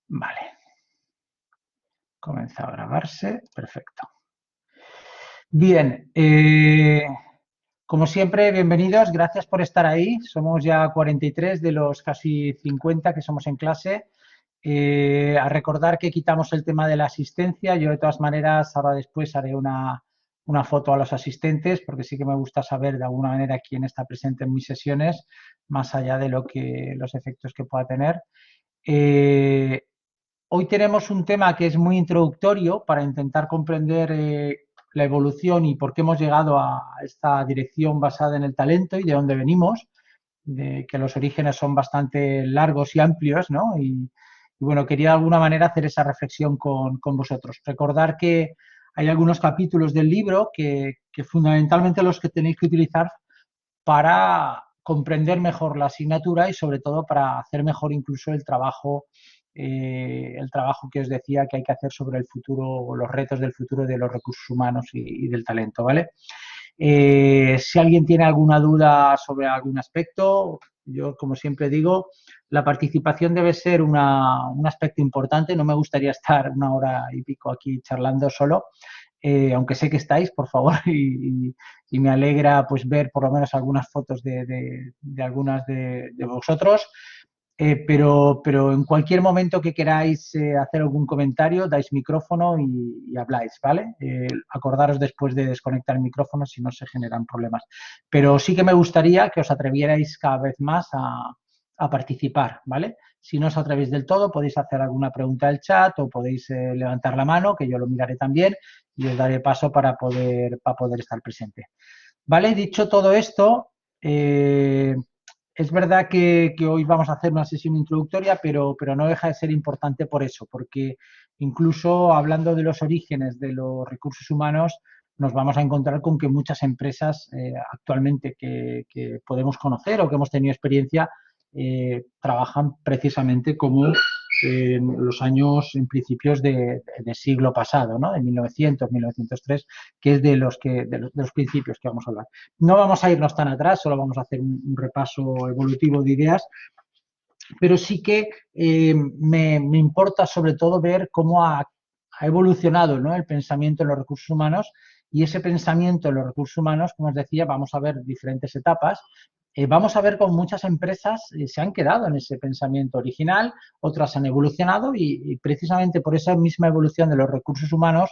Vale, comienza a grabarse. Perfecto. Bien, como siempre, bienvenidos. Gracias por estar ahí. Somos ya 43 de los casi 50 que somos en clase. A recordar que quitamos el tema de la asistencia. Yo, de todas maneras, ahora después haré una foto a los asistentes, porque sí que me gusta saber de alguna manera quién está presente en mis sesiones, más allá de los efectos que pueda tener. Eh, Hoy tenemos un tema que es muy introductorio para intentar comprender la evolución y por qué hemos llegado a esta dirección basada en el talento y de dónde venimos, de que los orígenes son bastante largos y amplios, ¿no? Y bueno, quería de alguna manera hacer esa reflexión con vosotros. Recordar que hay algunos capítulos del libro que fundamentalmente los que tenéis que utilizar para comprender mejor la asignatura y sobre todo para hacer mejor incluso el trabajo que os decía que hay que hacer sobre el futuro o los retos del futuro de los recursos humanos y del talento, ¿vale? Si alguien tiene alguna duda sobre algún aspecto, yo como siempre digo, la participación debe ser un aspecto importante. No me gustaría estar una hora y pico aquí charlando solo, aunque sé que estáis, por favor, y me alegra pues ver por lo menos algunas fotos de algunas de vosotros. Pero en cualquier momento que queráis hacer algún comentario, dais micrófono y habláis, ¿vale? Acordaros después de desconectar el micrófono si no se generan problemas. Pero sí que me gustaría que os atrevierais cada vez más a participar, ¿vale? Si no os atrevéis del todo, podéis hacer alguna pregunta del chat o podéis levantar la mano, que yo lo miraré también y os daré paso para poder estar presente. ¿Vale? Dicho todo esto, es verdad que hoy vamos a hacer una sesión introductoria, pero no deja de ser importante por eso, porque incluso hablando de los orígenes de los recursos humanos, nos vamos a encontrar con que muchas empresas actualmente que podemos conocer o que hemos tenido experiencia trabajan precisamente como en los años, en principios de siglo pasado, ¿no? De 1900, 1903, que es de los principios que vamos a hablar. No vamos a irnos tan atrás, solo vamos a hacer un repaso evolutivo de ideas, pero sí que me importa sobre todo ver cómo ha evolucionado, ¿no?, el pensamiento en los recursos humanos, y ese pensamiento en los recursos humanos, como os decía, vamos a ver diferentes etapas. Vamos a ver cómo muchas empresas se han quedado en ese pensamiento original, otras han evolucionado y precisamente por esa misma evolución de los recursos humanos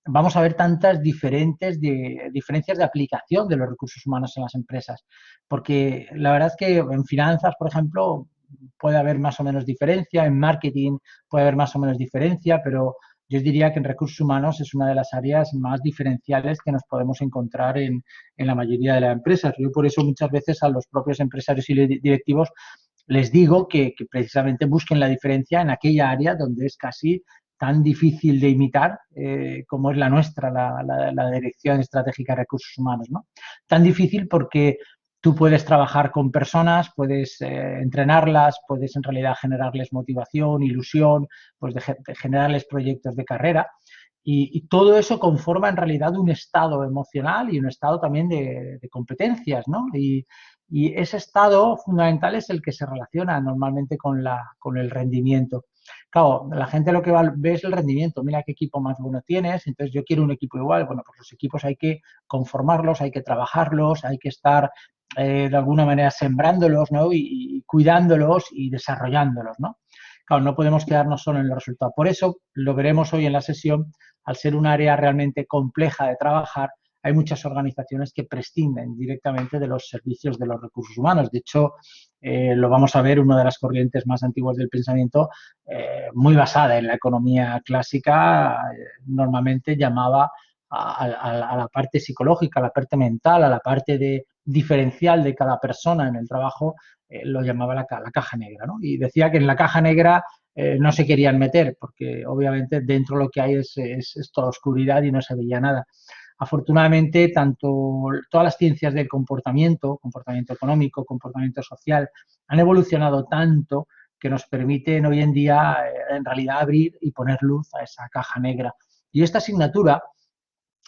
vamos a ver tantas diferencias de aplicación de los recursos humanos en las empresas. Porque la verdad es que en finanzas, por ejemplo, puede haber más o menos diferencia, en marketing puede haber más o menos diferencia, pero yo diría que en recursos humanos es una de las áreas más diferenciales que nos podemos encontrar en la mayoría de las empresas. Yo por eso muchas veces a los propios empresarios y directivos les digo que precisamente busquen la diferencia en aquella área donde es casi tan difícil de imitar como es la nuestra, la Dirección Estratégica de Recursos Humanos, ¿no? Tan difícil porque tú puedes trabajar con personas, puedes entrenarlas, puedes en realidad generarles motivación, ilusión, pues de generarles proyectos de carrera. Y todo eso conforma en realidad un estado emocional y un estado también de competencias, ¿no? Y ese estado fundamental es el que se relaciona normalmente con el rendimiento. Claro, la gente lo que ve es el rendimiento. Mira qué equipo más bueno tienes, entonces yo quiero un equipo igual. Bueno, pues los equipos hay que conformarlos, hay que trabajarlos, hay que estar de alguna manera sembrándolos, ¿no?, y cuidándolos y desarrollándolos, ¿no? Claro, no podemos quedarnos solo en el resultado. Por eso, lo veremos hoy en la sesión, al ser un área realmente compleja de trabajar, hay muchas organizaciones que prescinden directamente de los servicios de los recursos humanos. De hecho, lo vamos a ver, una de las corrientes más antiguas del pensamiento, muy basada en la economía clásica, normalmente llamaba a la parte psicológica, a la parte mental, a la parte diferencial de cada persona en el trabajo, lo llamaba la caja negra, ¿no? Y decía que en la caja negra no se querían meter, porque obviamente dentro lo que hay es toda oscuridad y no se veía nada. Afortunadamente, todas las ciencias del comportamiento económico, comportamiento social, han evolucionado tanto que nos permiten hoy en día, en realidad, abrir y poner luz a esa caja negra. Y esta asignatura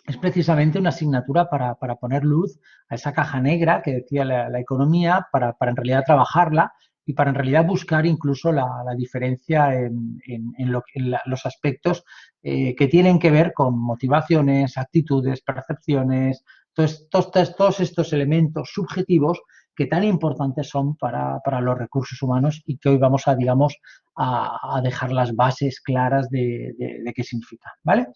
es precisamente una asignatura para poner luz a esa caja negra que decía la economía, para en realidad trabajarla y para en realidad buscar incluso la diferencia los aspectos que tienen que ver con motivaciones, actitudes, percepciones, todos estos elementos subjetivos que tan importantes son para los recursos humanos y que hoy vamos a, digamos, a dejar las bases claras de qué significa, ¿vale?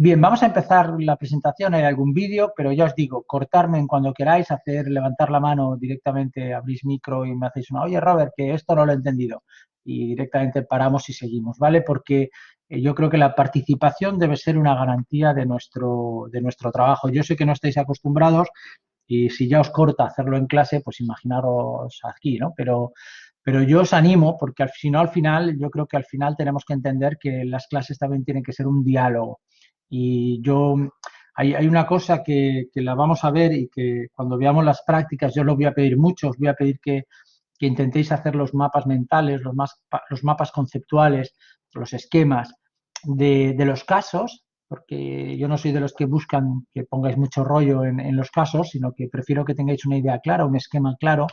Bien, vamos a empezar la presentación. Hay algún vídeo, pero ya os digo, cortarme en cuando queráis, levantar la mano directamente, abrís micro y me hacéis una, oye Robert, que esto no lo he entendido. Y directamente paramos y seguimos, ¿vale? Porque yo creo que la participación debe ser una garantía de nuestro trabajo. Yo sé que no estáis acostumbrados y si ya os corta hacerlo en clase, pues imaginaros aquí, ¿no? Pero yo os animo porque si no, al final, yo creo que al final tenemos que entender que las clases también tienen que ser un diálogo. Y hay una cosa que la vamos a ver y que cuando veamos las prácticas yo os lo voy a pedir mucho, os voy a pedir que intentéis hacer los mapas mentales, los mapas conceptuales, los esquemas de los casos, porque yo no soy de los que buscan que pongáis mucho rollo en los casos, sino que prefiero que tengáis una idea clara, un esquema claro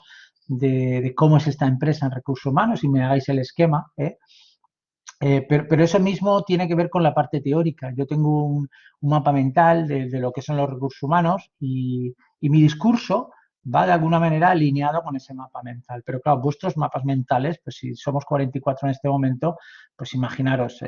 de cómo es esta empresa en recursos humanos y me hagáis el esquema, ¿eh? Pero eso mismo tiene que ver con la parte teórica. Yo tengo un mapa mental de lo que son los recursos humanos y mi discurso va de alguna manera alineado con ese mapa mental. Pero claro, vuestros mapas mentales, pues si somos 44 en este momento, pues imaginaros,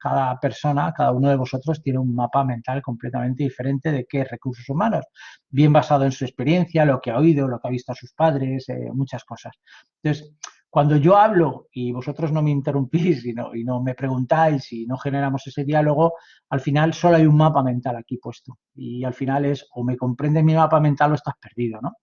cada persona, cada uno de vosotros tiene un mapa mental completamente diferente de qué es recursos humanos, bien basado en su experiencia, lo que ha oído, lo que ha visto a sus padres, muchas cosas. Entonces, cuando yo hablo y vosotros no me interrumpís y no me preguntáis y no generamos ese diálogo, al final solo hay un mapa mental aquí puesto. Y al final es o me comprendes mi mapa mental o estás perdido, ¿no?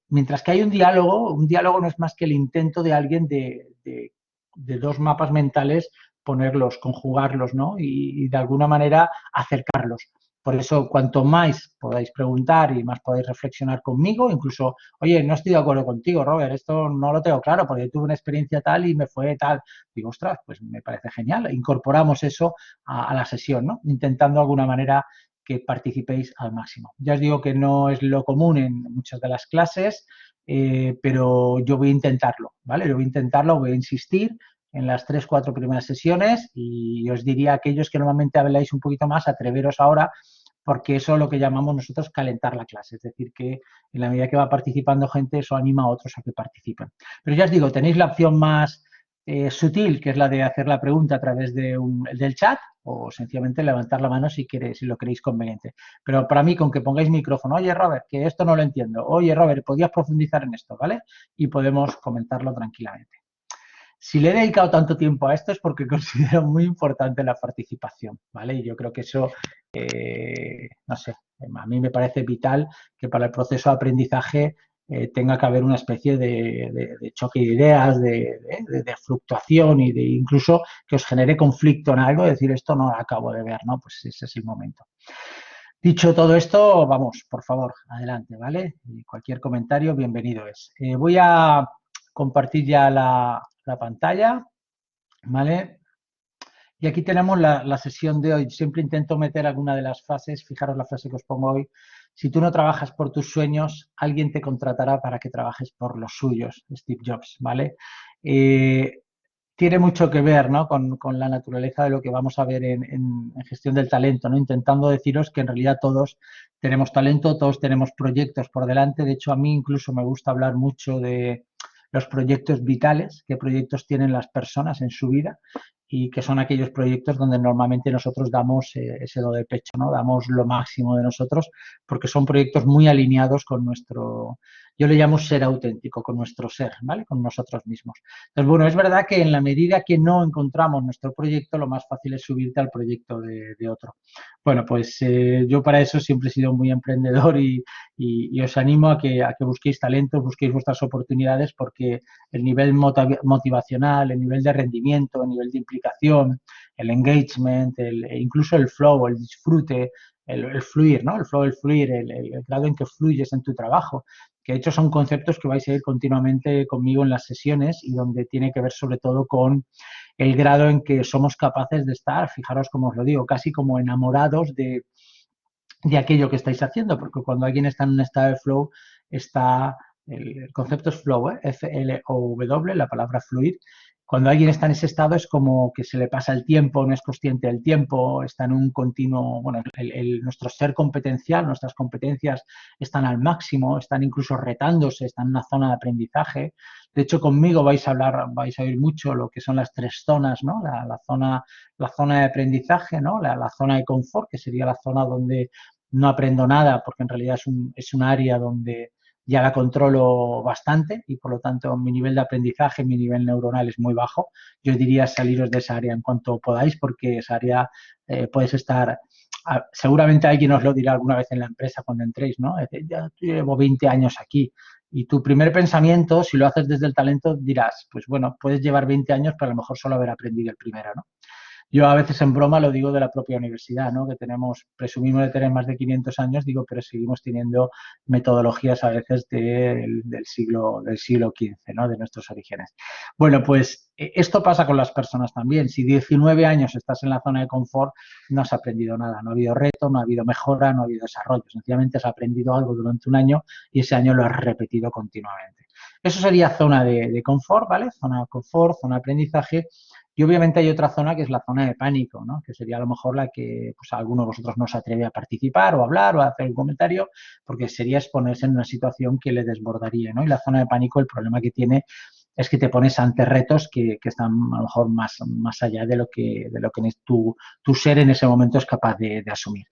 Mientras que hay un diálogo no es más que el intento de alguien de dos mapas mentales ponerlos, conjugarlos, ¿no? Y de alguna manera acercarlos. Por eso, cuanto más podáis preguntar y más podáis reflexionar conmigo, incluso, oye, no estoy de acuerdo contigo, Robert, esto no lo tengo claro porque tuve una experiencia tal y me fue tal. Digo, ostras, pues me parece genial. Incorporamos eso a la sesión, ¿no? Intentando de alguna manera que participéis al máximo. Ya os digo que no es lo común en muchas de las clases, pero yo voy a intentarlo, ¿vale? Yo voy a intentarlo, voy a insistir en las 3, 4 primeras sesiones y os diría a aquellos que normalmente habláis un poquito más, atreveros ahora, porque eso es lo que llamamos nosotros calentar la clase, es decir, que en la medida que va participando gente, eso anima a otros a que participen. Pero ya os digo, tenéis la opción más sutil, que es la de hacer la pregunta a través del chat o sencillamente levantar la mano si lo queréis conveniente. Pero para mí, con que pongáis micrófono, oye Robert, que esto no lo entiendo, oye Robert, ¿podrías profundizar en esto, ¿vale? Y podemos comentarlo tranquilamente. Si le he dedicado tanto tiempo a esto es porque considero muy importante la participación, ¿vale? Y yo creo que eso, no sé, a mí me parece vital que para el proceso de aprendizaje tenga que haber una especie de choque de ideas, de fluctuación y de incluso que os genere conflicto en algo, decir esto no lo acabo de ver, ¿no? Pues ese es el momento. Dicho todo esto, vamos, por favor, adelante, ¿vale? Y cualquier comentario, bienvenido es. Voy a compartir ya la pantalla, ¿vale? Y aquí tenemos la sesión de hoy. Siempre intento meter alguna de las frases. Fijaros la frase que os pongo hoy. Si tú no trabajas por tus sueños, alguien te contratará para que trabajes por los suyos. Steve Jobs, ¿vale? Tiene mucho que ver, ¿no? con la naturaleza de lo que vamos a ver en gestión del talento, ¿no? Intentando deciros que en realidad todos tenemos talento, todos tenemos proyectos por delante. De hecho, a mí incluso me gusta hablar mucho de los proyectos vitales, qué proyectos tienen las personas en su vida y que son aquellos proyectos donde normalmente nosotros damos ese do de pecho, ¿no? Damos lo máximo de nosotros porque son proyectos muy alineados con nuestro, yo le llamo ser auténtico, con nuestro ser, ¿vale? Con nosotros mismos. Entonces, bueno, es verdad que en la medida que no encontramos nuestro proyecto, lo más fácil es subirte al proyecto de otro. Bueno, pues yo para eso siempre he sido muy emprendedor y os animo a que busquéis talentos, busquéis vuestras oportunidades porque el nivel motivacional, el nivel de rendimiento, el nivel de implicación, el engagement, incluso el flow, el disfrute, el fluir, ¿no? El flow, el fluir, el grado en que fluyes en tu trabajo, que de hecho son conceptos que vais a ir continuamente conmigo en las sesiones y donde tiene que ver sobre todo con el grado en que somos capaces de estar, fijaros como os lo digo, casi como enamorados de aquello que estáis haciendo, porque cuando alguien está en un estado de flow, está El concepto es flow, F-L-O-W, la palabra fluir. Cuando alguien está en ese estado es como que se le pasa el tiempo, no es consciente del tiempo, está en un continuo, bueno, nuestro ser competencial, nuestras competencias están al máximo, están incluso retándose, están en una zona de aprendizaje. De hecho, conmigo vais a oír mucho lo que son las tres zonas, ¿no? La zona de aprendizaje, ¿no? La zona de confort, que sería la zona donde no aprendo nada, porque en realidad es un área donde ya la controlo bastante y por lo tanto mi nivel de aprendizaje, mi nivel neuronal es muy bajo. Yo diría saliros de esa área en cuanto podáis porque esa área puedes estar, seguramente alguien os lo dirá alguna vez en la empresa cuando entréis, ¿no? Ya llevo 20 años aquí y tu primer pensamiento, si lo haces desde el talento, dirás, pues bueno, puedes llevar 20 años pero a lo mejor solo haber aprendido el primero, ¿no? Yo a veces en broma lo digo de la propia universidad, ¿no? Que presumimos de tener más de 500 años, digo, pero seguimos teniendo metodologías a veces del siglo XV, ¿no? De nuestros orígenes. Bueno, pues esto pasa con las personas también. Si 19 años estás en la zona de confort, no has aprendido nada, no ha habido reto, no ha habido mejora, no ha habido desarrollo. Sencillamente has aprendido algo durante un año y ese año lo has repetido continuamente. Eso sería zona de confort, ¿vale? Zona de confort, zona de aprendizaje. Y obviamente hay otra zona que es la zona de pánico, ¿no? Que sería a lo mejor la que pues, alguno de vosotros no se atreve a participar o a hablar o a hacer un comentario, porque sería exponerse en una situación que le desbordaría, ¿no? Y la zona de pánico, el problema que tiene es que te pones ante retos que están a lo mejor más allá de lo que tu ser en ese momento es capaz de asumir.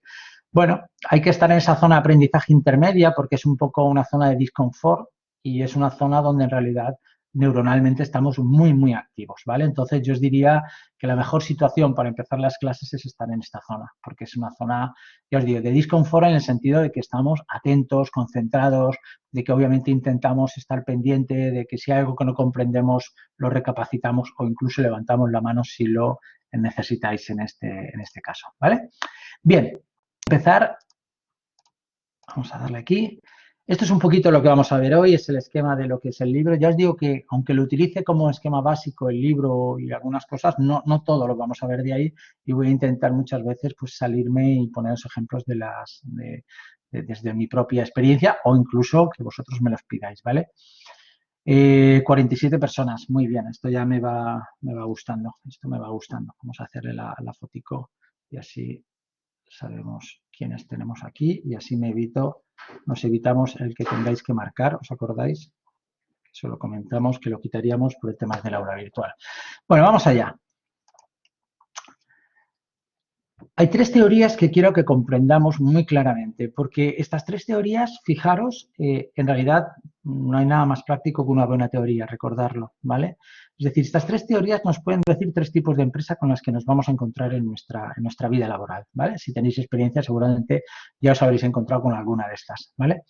Bueno, hay que estar en esa zona de aprendizaje intermedia porque es un poco una zona de disconfort y es una zona donde en realidad neuronalmente estamos muy activos, ¿vale? Entonces yo os diría que la mejor situación para empezar las clases es estar en esta zona, porque es una zona, ya os digo, de disconfort en el sentido de que estamos atentos, concentrados, de que obviamente intentamos estar pendiente, de que si hay algo que no comprendemos lo recapacitamos o incluso levantamos la mano si lo necesitáis en este caso, ¿vale? Bien, empezar, vamos a darle aquí. Esto es un poquito lo que vamos a ver hoy, es el esquema de lo que es el libro. Ya os digo que, aunque lo utilice como esquema básico el libro y algunas cosas, no todo lo vamos a ver de ahí y voy a intentar muchas veces pues salirme y poneros ejemplos desde mi propia experiencia o incluso que vosotros me los pidáis, ¿vale? 47 personas, muy bien, esto ya me va gustando, esto me va gustando. Vamos a hacerle la fotico y así sabemos quiénes tenemos aquí y así nos evitamos el que tengáis que marcar, ¿os acordáis? Eso lo comentamos, que lo quitaríamos por el tema del aula virtual. Bueno, vamos allá. Hay tres teorías que quiero que comprendamos muy claramente, porque estas tres teorías, fijaros, en realidad no hay nada más práctico que una buena teoría, recordarlo, ¿vale? Es decir, estas tres teorías nos pueden decir tres tipos de empresa con las que nos vamos a encontrar en nuestra vida laboral, ¿vale? Si tenéis experiencia, seguramente ya os habréis encontrado con alguna de estas, ¿vale?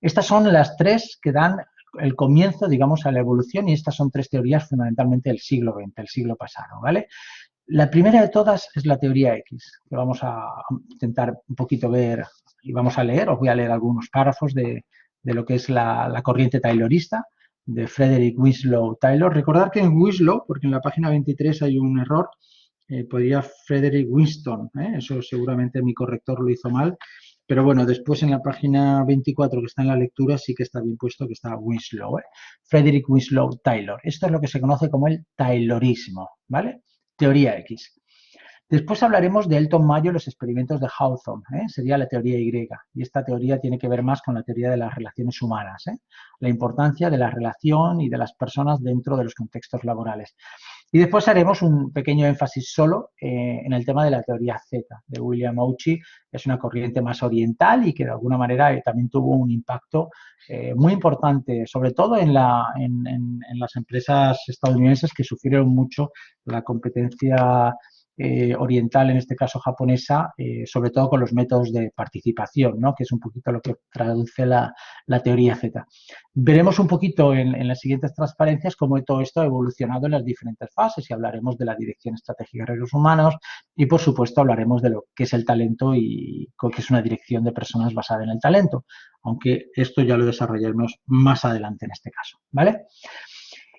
Estas son las tres que dan el comienzo, digamos, a la evolución y estas son tres teorías fundamentalmente del siglo XX, el siglo pasado, ¿vale? La primera de todas es la teoría X, que vamos a intentar un poquito ver y vamos a leer, os voy a leer algunos párrafos de lo que es la corriente taylorista de Frederick Winslow Taylor. Recordad que en Winslow, porque en la página 23 hay un error, podría Frederick Winston, eso seguramente mi corrector lo hizo mal, pero bueno, después en la página 24 que está en la lectura sí que está bien puesto que está Winslow, Frederick Winslow Taylor. Esto es lo que se conoce como el Taylorismo, ¿vale? Teoría X. Después hablaremos de Elton Mayo y los experimentos de Hawthorne, sería la teoría Y. Y esta teoría tiene que ver más con la teoría de las relaciones humanas, la importancia de la relación y de las personas dentro de los contextos laborales. Y después haremos un pequeño énfasis solo en el tema de la teoría Z, de William Ouchi. Es una corriente más oriental y que de alguna manera también tuvo un impacto muy importante, sobre todo en las empresas estadounidenses que sufrieron mucho la competencia oriental, en este caso japonesa, sobre todo con los métodos de participación, ¿no? Que es un poquito lo que traduce la teoría Z. Veremos un poquito en las siguientes transparencias cómo todo esto ha evolucionado en las diferentes fases y hablaremos de la dirección estratégica de recursos humanos y, por supuesto, hablaremos de lo que es el talento y que es una dirección de personas basada en el talento, aunque esto ya lo desarrollaremos más adelante en este caso, ¿vale?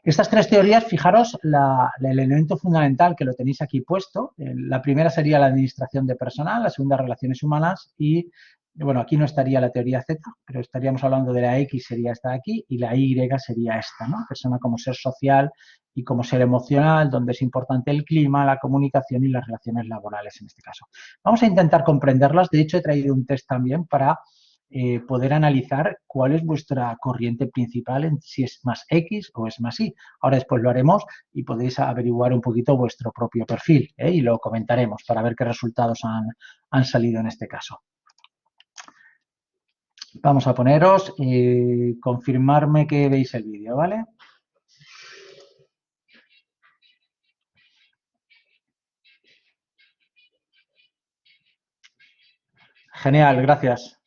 Estas tres teorías, fijaros, el elemento fundamental que lo tenéis aquí puesto, la primera sería la administración de personal, la segunda relaciones humanas y bueno, aquí no estaría la teoría Z, pero estaríamos hablando de la X sería esta de aquí y la Y sería esta, ¿no? Persona como ser social y como ser emocional, donde es importante el clima, la comunicación y las relaciones laborales en este caso. Vamos a intentar comprenderlas. De hecho, he traído un test también para poder analizar cuál es vuestra corriente principal, en si es más X o es más Y. Ahora después lo haremos y podéis averiguar un poquito vuestro propio perfil y lo comentaremos para ver qué resultados han salido en este caso. Vamos a poneros y confirmarme que veis el vídeo, ¿vale? Genial, gracias.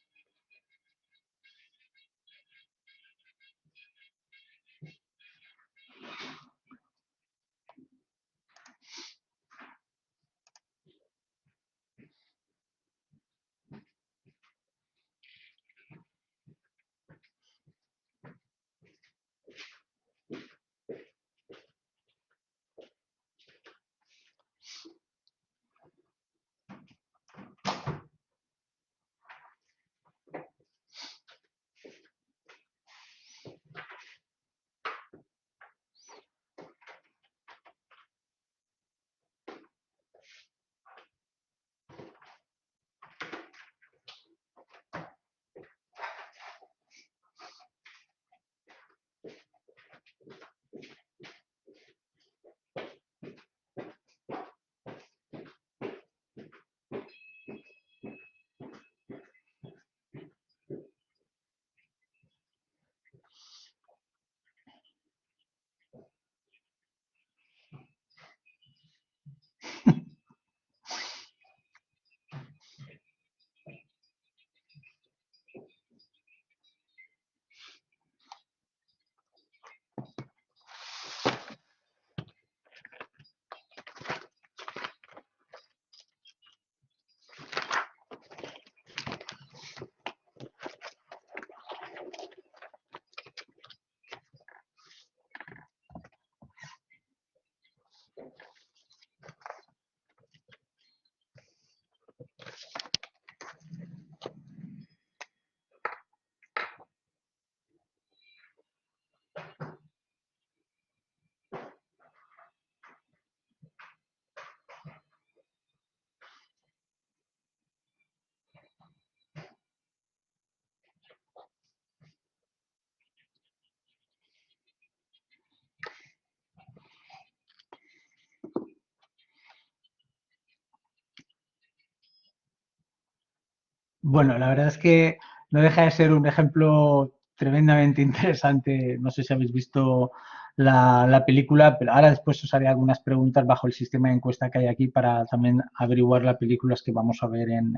Bueno, la verdad es que no deja de ser un ejemplo tremendamente interesante. No sé si habéis visto la película, pero ahora después os haré algunas preguntas bajo el sistema de encuesta que hay aquí para también averiguar las películas que vamos a ver en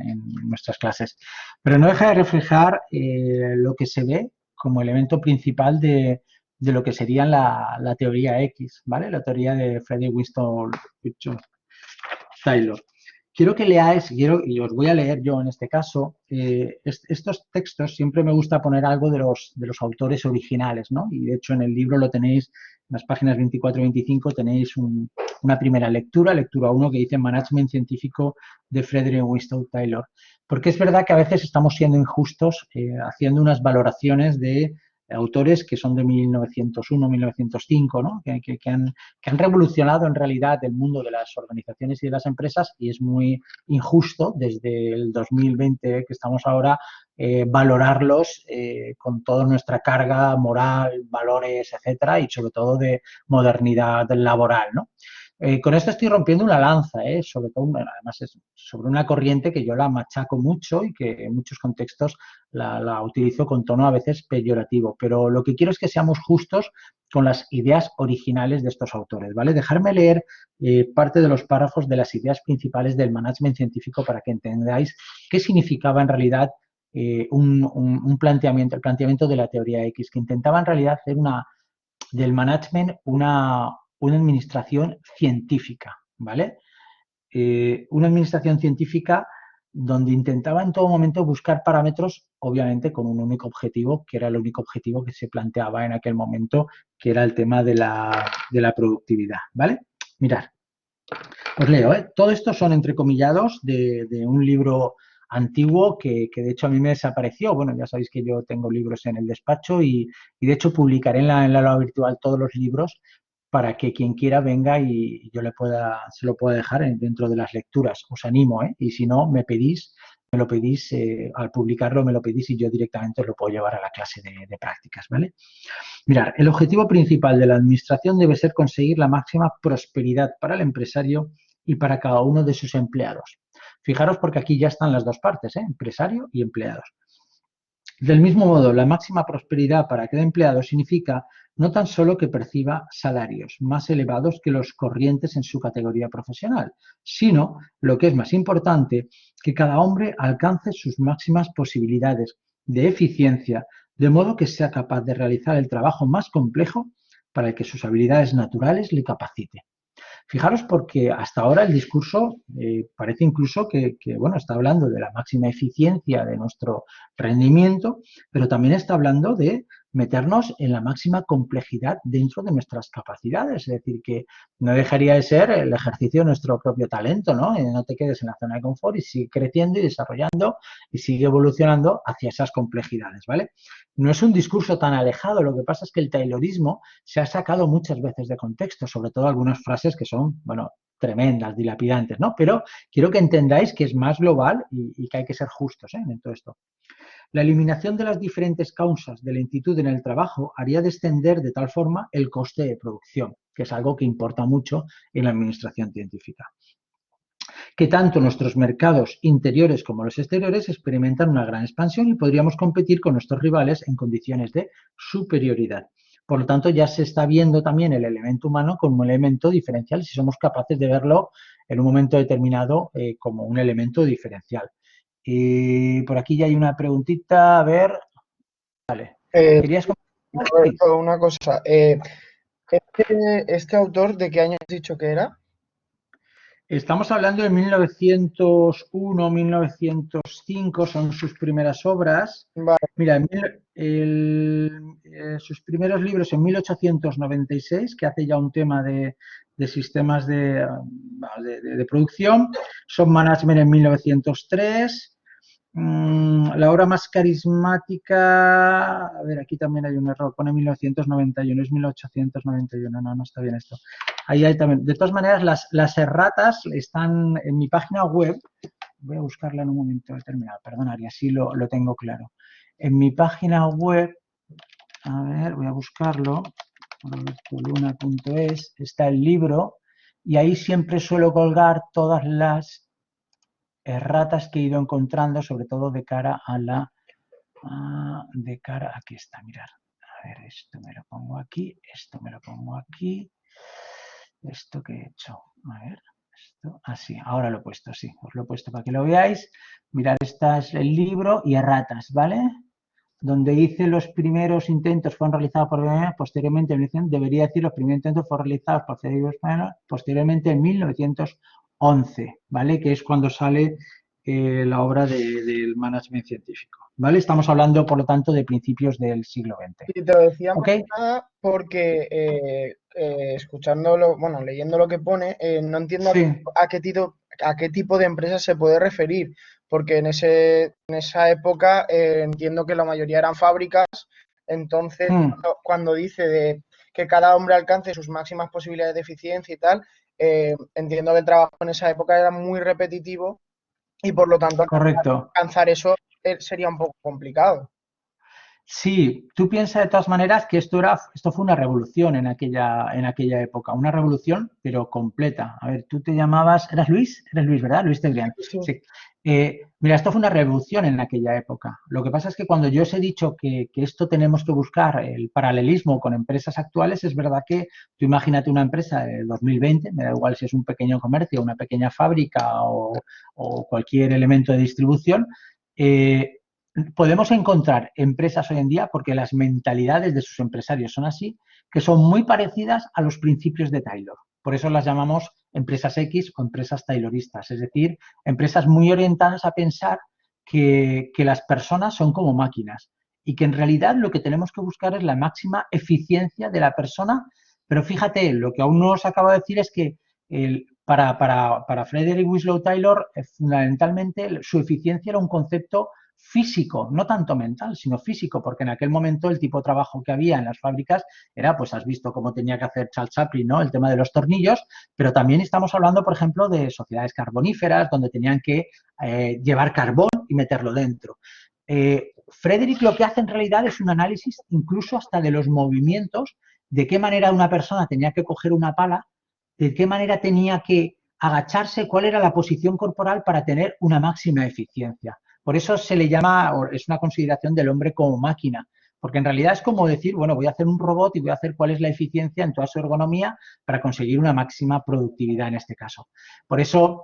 nuestras clases. Pero no deja de reflejar lo que se ve como elemento principal de lo que sería la teoría X, ¿vale? La teoría de Frederick Winston Taylor. Quiero que leáis, y os voy a leer yo en este caso, estos textos siempre me gusta poner algo de los autores originales, ¿no? Y de hecho en el libro lo tenéis, en las páginas 24 y 25 tenéis una primera lectura, lectura 1, que dice Management Científico de Frederick Winston Taylor. Porque es verdad que a veces estamos siendo injustos haciendo unas valoraciones de autores que son de 1901, 1905, ¿no? Que han revolucionado en realidad el mundo de las organizaciones y de las empresas y es muy injusto desde el 2020 que estamos ahora valorarlos con toda nuestra carga moral, valores, etcétera, y sobre todo de modernidad laboral, ¿no? Con esto estoy rompiendo una lanza, sobre todo, además es sobre una corriente que yo la machaco mucho y que en muchos contextos la utilizo con tono a veces peyorativo, pero lo que quiero es que seamos justos con las ideas originales de estos autores, ¿vale? Dejarme leer parte de los párrafos de las ideas principales del management científico para que entendáis qué significaba en realidad un planteamiento, el planteamiento de la teoría X, que intentaba en realidad hacer del management una administración científica, ¿vale? Una administración científica donde intentaba en todo momento buscar parámetros, obviamente con un único objetivo, que era el único objetivo que se planteaba en aquel momento, que era el tema de la productividad, ¿vale? Mirad, os leo, ¿eh? Todo esto son entrecomillados de un libro antiguo que de hecho a mí me desapareció. Bueno, ya sabéis que yo tengo libros en el despacho y de hecho publicaré en la aula virtual todos los libros para que quien quiera venga y yo se lo pueda dejar dentro de las lecturas. Os animo, ¿eh? Y si no, me lo pedís, al publicarlo me lo pedís y yo directamente os lo puedo llevar a la clase de prácticas, ¿vale? Mirar, el objetivo principal de la administración debe ser conseguir la máxima prosperidad para el empresario y para cada uno de sus empleados. Fijaros porque aquí ya están las dos partes, ¿eh? Empresario y empleados. Del mismo modo, la máxima prosperidad para cada empleado significa no tan solo que perciba salarios más elevados que los corrientes en su categoría profesional, sino, lo que es más importante, que cada hombre alcance sus máximas posibilidades de eficiencia, de modo que sea capaz de realizar el trabajo más complejo para el que sus habilidades naturales le capaciten. Fijaros porque hasta ahora el discurso parece incluso bueno, está hablando de la máxima eficiencia de nuestro rendimiento, pero también está hablando de meternos en la máxima complejidad dentro de nuestras capacidades. Es decir, que no dejaría de ser el ejercicio de nuestro propio talento, ¿no? No te quedes en la zona de confort y sigue creciendo y desarrollando y sigue evolucionando hacia esas complejidades, ¿vale? No es un discurso tan alejado, lo que pasa es que el taylorismo se ha sacado muchas veces de contexto, sobre todo algunas frases que son, bueno, tremendas, dilapidantes, ¿no? Pero quiero que entendáis que es más global y que hay que ser justos, ¿eh? En todo esto. La eliminación de las diferentes causas de lentitud en el trabajo haría descender de tal forma el coste de producción, que es algo que importa mucho en la administración científica. Que tanto nuestros mercados interiores como los exteriores experimentan una gran expansión y podríamos competir con nuestros rivales en condiciones de superioridad. Por lo tanto, ya se está viendo también el elemento humano como un elemento diferencial si somos capaces de verlo en un momento determinado como un elemento diferencial. Y por aquí ya hay una preguntita, a ver. Vale. ¿Querías comentar? Una cosa, este autor, ¿de qué año has dicho que era? Estamos hablando de 1901, 1905, son sus primeras obras. Vale, Mira, sus primeros libros en 1896, que hace ya un tema de sistemas de producción, son Management en 1903. La obra más carismática, a ver, aquí también hay un error, pone 1991, es 1891, no está bien esto. Ahí hay también. De todas maneras, las erratas están en mi página web. Voy a buscarla en un momento determinado, perdón, y así lo tengo claro. En mi página web, a ver, voy a buscarlo, robertoluna.es, está el libro y ahí siempre suelo colgar todas las erratas que he ido encontrando, sobre todo de cara a aquí está, mirar. A ver, esto me lo pongo aquí, esto me lo pongo aquí. ¿Esto que he hecho? A ver, esto, así, ahora lo he puesto, sí, os lo he puesto para que lo veáis. Mirad, este es el libro y erratas, ¿vale? Donde dice los primeros intentos fueron realizados por posteriormente, debería decir los primeros intentos fueron realizados posteriormente en 1911, ¿vale? Que es cuando sale la obra del management científico, ¿vale? Estamos hablando, por lo tanto, de principios del siglo XX. y te lo decía más ¿Ok? que nada porque escuchándolo, bueno, leyendo lo que pone, no entiendo Sí. a qué tipo de empresa se puede referir, porque en esa época entiendo que la mayoría eran fábricas, entonces cuando dice de que cada hombre alcance sus máximas posibilidades de eficiencia y tal, entiendo que el trabajo en esa época era muy repetitivo y por lo tanto Correcto. alcanzar eso sería un poco complicado. Sí, tú piensas de todas maneras que esto fue una revolución en aquella época, una revolución, pero completa. A ver, tú te llamabas, eres Luis, ¿verdad? Luis Tebrián. Sí. Sí. Mira, esto fue una revolución en aquella época. Lo que pasa es que cuando yo os he dicho que esto tenemos que buscar el paralelismo con empresas actuales, es verdad que tú imagínate una empresa de 2020, me da igual si es un pequeño comercio, una pequeña fábrica o cualquier elemento de distribución, podemos encontrar empresas hoy en día, porque las mentalidades de sus empresarios son así, que son muy parecidas a los principios de Taylor. Por eso las llamamos empresas X o empresas tayloristas, es decir, empresas muy orientadas a pensar que las personas son como máquinas y que en realidad lo que tenemos que buscar es la máxima eficiencia de la persona, pero fíjate, lo que aún no os acabo de decir es que para Frederick Winslow Taylor, fundamentalmente su eficiencia era un concepto físico, no tanto mental, sino físico, porque en aquel momento el tipo de trabajo que había en las fábricas era, pues has visto cómo tenía que hacer Charles Chaplin, ¿no? El tema de los tornillos, pero también estamos hablando, por ejemplo, de sociedades carboníferas, donde tenían que llevar carbón y meterlo dentro. Frederick lo que hace en realidad es un análisis incluso hasta de los movimientos, de qué manera una persona tenía que coger una pala, de qué manera tenía que agacharse, cuál era la posición corporal para tener una máxima eficiencia. Por eso se le llama, o es una consideración del hombre como máquina, porque en realidad es como decir, bueno, voy a hacer un robot y voy a hacer cuál es la eficiencia en toda su ergonomía para conseguir una máxima productividad en este caso. Por eso,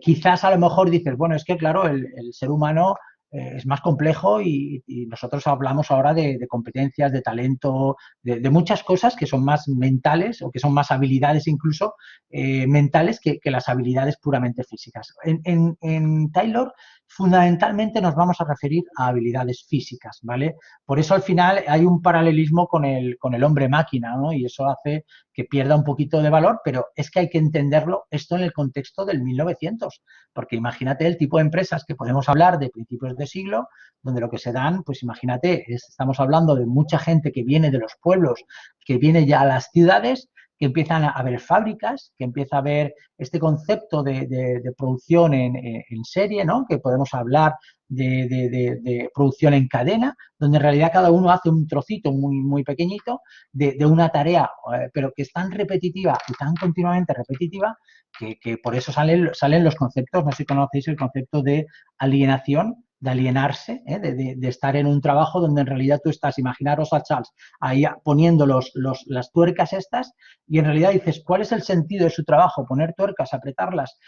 quizás a lo mejor dices, bueno, es que claro, el ser humano es más complejo y nosotros hablamos ahora de competencias, de talento, de muchas cosas que son más mentales o que son más habilidades incluso mentales que las habilidades puramente físicas. En Taylor fundamentalmente nos vamos a referir a habilidades físicas, ¿vale? Por eso al final hay un paralelismo con el hombre máquina, ¿no? Y eso hace que pierda un poquito de valor, pero es que hay que entenderlo esto en el contexto del 1900, porque imagínate el tipo de empresas que podemos hablar de principios de siglo, donde lo que se dan, pues imagínate, estamos hablando de mucha gente que viene de los pueblos, que viene ya a las ciudades, que empiezan a haber fábricas, que empieza a haber este concepto de producción en serie, ¿no? Que podemos hablar de producción en cadena, donde en realidad cada uno hace un trocito muy, muy pequeñito de una tarea, pero que es tan repetitiva y tan continuamente repetitiva que por eso salen los conceptos, no sé si conocéis el concepto de alienación, de alienarse, de estar en un trabajo donde en realidad tú estás, imaginaros a Charles, ahí poniendo las tuercas estas y en realidad dices, ¿cuál es el sentido de su trabajo? Poner tuercas, apretarlas.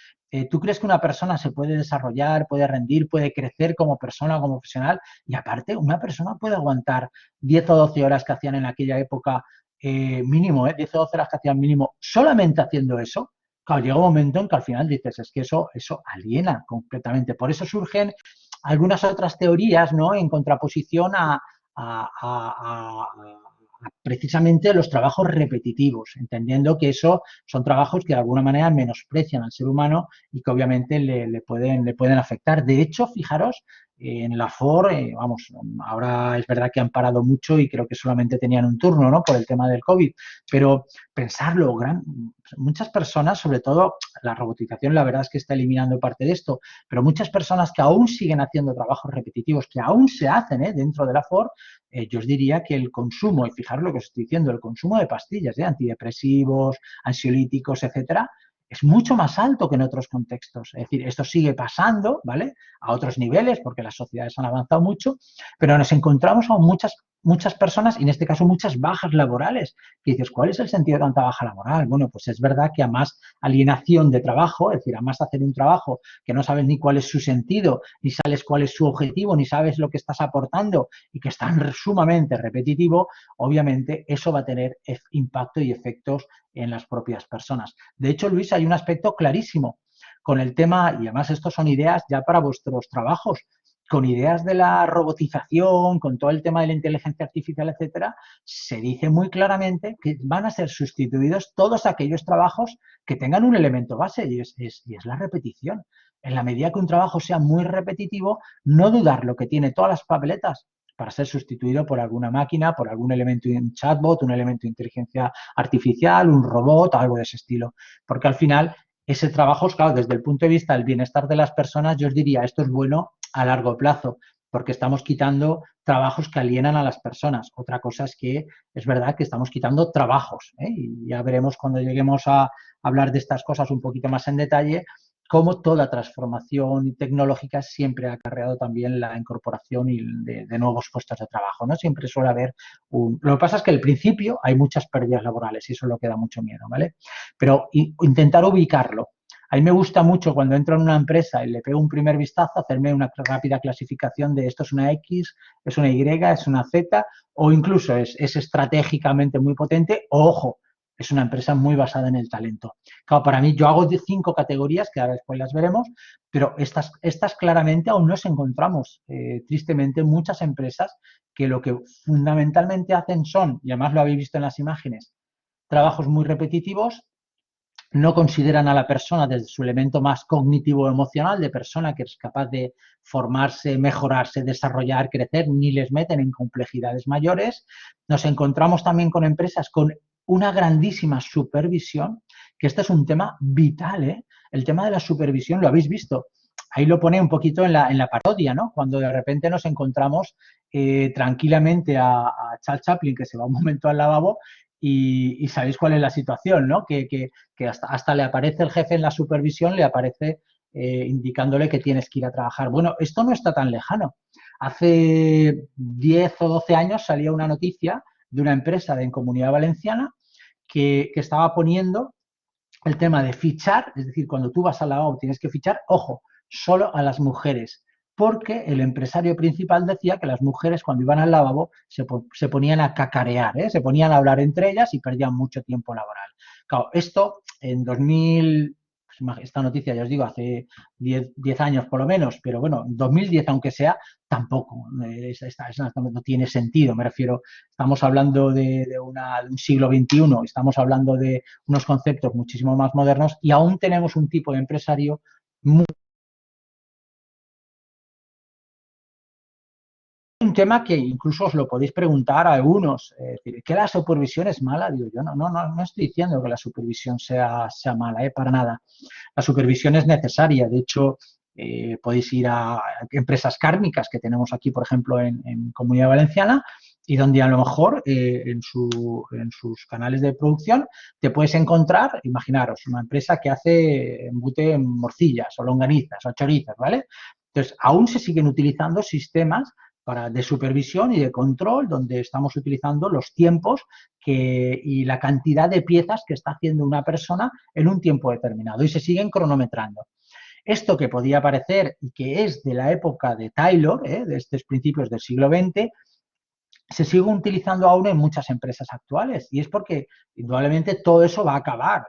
¿Tú crees que una persona se puede desarrollar, puede rendir, puede crecer como persona, como profesional? Y aparte, una persona puede aguantar 10 o 12 horas que hacían en aquella época mínimo, 10 o 12 horas que hacían mínimo, solamente haciendo eso. Claro, llega un momento en que al final dices, es que eso aliena completamente. Por eso surgen algunas otras teorías, ¿no? En contraposición a precisamente los trabajos repetitivos, entendiendo que eso son trabajos que de alguna manera menosprecian al ser humano y que obviamente le pueden afectar. De hecho, fijaros, en la Ford, vamos, ahora es verdad que han parado mucho y creo que solamente tenían un turno, ¿no? Por el tema del COVID, pero pensarlo, muchas personas, sobre todo la robotización, la verdad es que está eliminando parte de esto, pero muchas personas que aún siguen haciendo trabajos repetitivos, que aún se hacen dentro de la Ford, yo os diría que el consumo, y fijaros lo que os estoy diciendo, el consumo de pastillas, antidepresivos, ansiolíticos, etcétera, es mucho más alto que en otros contextos. Es decir, esto sigue pasando, ¿vale? A otros niveles, porque las sociedades han avanzado mucho, pero nos encontramos a muchas personas, y en este caso muchas bajas laborales, que dices, ¿cuál es el sentido de tanta baja laboral? Bueno, pues es verdad que a más alienación de trabajo, es decir, a más hacer un trabajo que no sabes ni cuál es su sentido, ni sabes cuál es su objetivo, ni sabes lo que estás aportando y que es tan sumamente repetitivo, obviamente eso va a tener impacto y efectos en las propias personas. De hecho, Luis, hay un aspecto clarísimo con el tema, y además estos son ideas ya para vuestros trabajos, con ideas de la robotización, con todo el tema de la inteligencia artificial, etcétera, se dice muy claramente que van a ser sustituidos todos aquellos trabajos que tengan un elemento base y es la repetición. En la medida que un trabajo sea muy repetitivo, no dudar lo que tiene todas las papeletas para ser sustituido por alguna máquina, por algún elemento, un chatbot, un elemento de inteligencia artificial, un robot, algo de ese estilo. Porque al final, ese trabajo, claro, desde el punto de vista del bienestar de las personas, yo os diría, esto es bueno a largo plazo, porque estamos quitando trabajos que alienan a las personas. Otra cosa es que es verdad que estamos quitando trabajos, y ya veremos cuando lleguemos a hablar de estas cosas un poquito más en detalle, cómo toda transformación tecnológica siempre ha acarreado también la incorporación de nuevos puestos de trabajo, ¿no? Siempre suele haber Lo que pasa es que al principio hay muchas pérdidas laborales y eso es lo que da mucho miedo, ¿vale? Pero intentar ubicarlo. A mí me gusta mucho cuando entro en una empresa y le pego un primer vistazo, hacerme una rápida clasificación de esto es una X, es una Y, es una Z, o incluso es estratégicamente muy potente, o ojo, es una empresa muy basada en el talento. Claro, para mí yo hago de 5 categorías, que ahora después las veremos, pero estas claramente aún nos encontramos, tristemente, muchas empresas que lo que fundamentalmente hacen son, y además lo habéis visto en las imágenes, trabajos muy repetitivos no consideran a la persona desde su elemento más cognitivo-emocional, de persona que es capaz de formarse, mejorarse, desarrollar, crecer, ni les meten en complejidades mayores. Nos encontramos también con empresas con una grandísima supervisión, que este es un tema vital, ¿eh? El tema de la supervisión, lo habéis visto, ahí lo pone un poquito en la parodia, ¿no? Cuando de repente nos encontramos tranquilamente a Charles Chaplin, que se va un momento al lavabo, y sabéis cuál es la situación, ¿no? Que hasta le aparece el jefe en la supervisión, le aparece indicándole que tienes que ir a trabajar. Bueno, esto no está tan lejano. Hace 10 o 12 años salía una noticia de una empresa en Comunidad Valenciana que estaba poniendo el tema de fichar, es decir, cuando tú vas al lavabo tienes que fichar, ojo, solo a las mujeres, porque el empresario principal decía que las mujeres cuando iban al lavabo se ponían a cacarear, ¿eh? Se ponían a hablar entre ellas y perdían mucho tiempo laboral. Claro, esto en 2000, esta noticia ya os digo, hace 10 años por lo menos, pero bueno, en 2010 aunque sea, tampoco, no tiene sentido, me refiero, estamos hablando de un siglo XXI, estamos hablando de unos conceptos muchísimo más modernos y aún tenemos un tipo de empresario muy... Un tema que incluso os lo podéis preguntar a algunos, ¿que la supervisión es mala? Digo yo, no estoy diciendo que la supervisión sea mala, para nada. La supervisión es necesaria, de hecho, podéis ir a empresas kármicas que tenemos aquí, por ejemplo, en Comunidad Valenciana, y donde a lo mejor en sus canales de producción te puedes encontrar, imaginaros, una empresa que hace embute en morcillas o longanizas o chorizos, ¿vale? Entonces, aún se siguen utilizando sistemas de supervisión y de control, donde estamos utilizando los tiempos y la cantidad de piezas que está haciendo una persona en un tiempo determinado y se siguen cronometrando. Esto que podía parecer y que es de la época de Taylor, de estos principios del siglo XX, se sigue utilizando aún en muchas empresas actuales y es porque indudablemente todo eso va a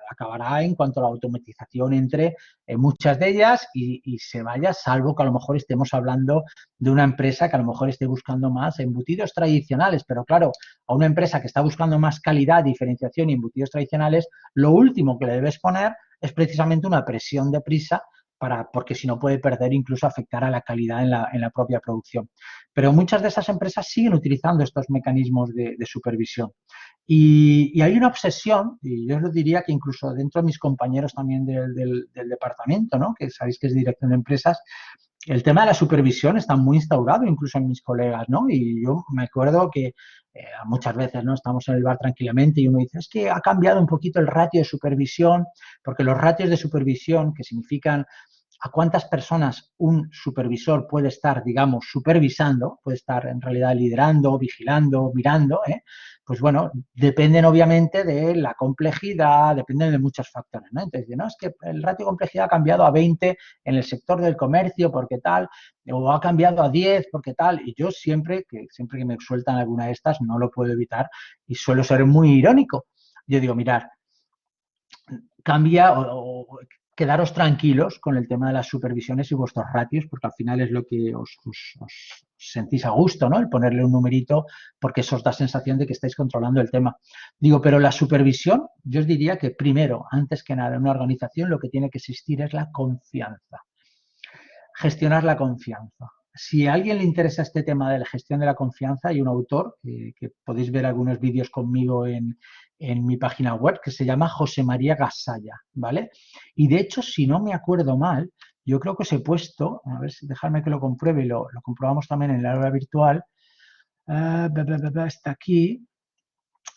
acabará en cuanto a la automatización entre muchas de ellas y se vaya, salvo que a lo mejor estemos hablando de una empresa que a lo mejor esté buscando más embutidos tradicionales, pero claro, a una empresa que está buscando más calidad, diferenciación y embutidos tradicionales, lo último que le debes poner es precisamente una presión de prisa porque si no puede perder, incluso afectar a la calidad en la propia producción. Pero muchas de esas empresas siguen utilizando estos mecanismos de supervisión. Y hay una obsesión, y yo os diría que incluso dentro de mis compañeros también del departamento, ¿no? Que sabéis que es dirección de empresas, el tema de la supervisión está muy instaurado incluso en mis colegas, ¿no? Y yo me acuerdo que muchas veces, ¿no? Estamos en el bar tranquilamente y uno dice, es que ha cambiado un poquito el ratio de supervisión, porque los ratios de supervisión, que significan a cuántas personas un supervisor puede estar, digamos, supervisando, puede estar en realidad liderando, vigilando, mirando, pues bueno, dependen obviamente de la complejidad, dependen de muchos factores, ¿no? Entonces, no, es que el ratio de complejidad ha cambiado a 20 en el sector del comercio porque tal, o ha cambiado a 10 porque tal, y yo siempre que me sueltan alguna de estas no lo puedo evitar y suelo ser muy irónico. Yo digo, mirar, cambia o quedaros tranquilos con el tema de las supervisiones y vuestros ratios, porque al final es lo que os sentís a gusto, ¿no? El ponerle un numerito, porque eso os da sensación de que estáis controlando el tema. Digo, pero la supervisión, yo os diría que primero, antes que nada, en una organización lo que tiene que existir es la confianza. Gestionar la confianza. Si a alguien le interesa este tema de la gestión de la confianza, hay un autor que podéis ver algunos vídeos conmigo en mi página web que se llama José María Gasalla, ¿vale? Y de hecho, si no me acuerdo mal, yo creo que os he puesto, a ver si dejadme que lo compruebe y lo comprobamos también en el aula virtual, está aquí,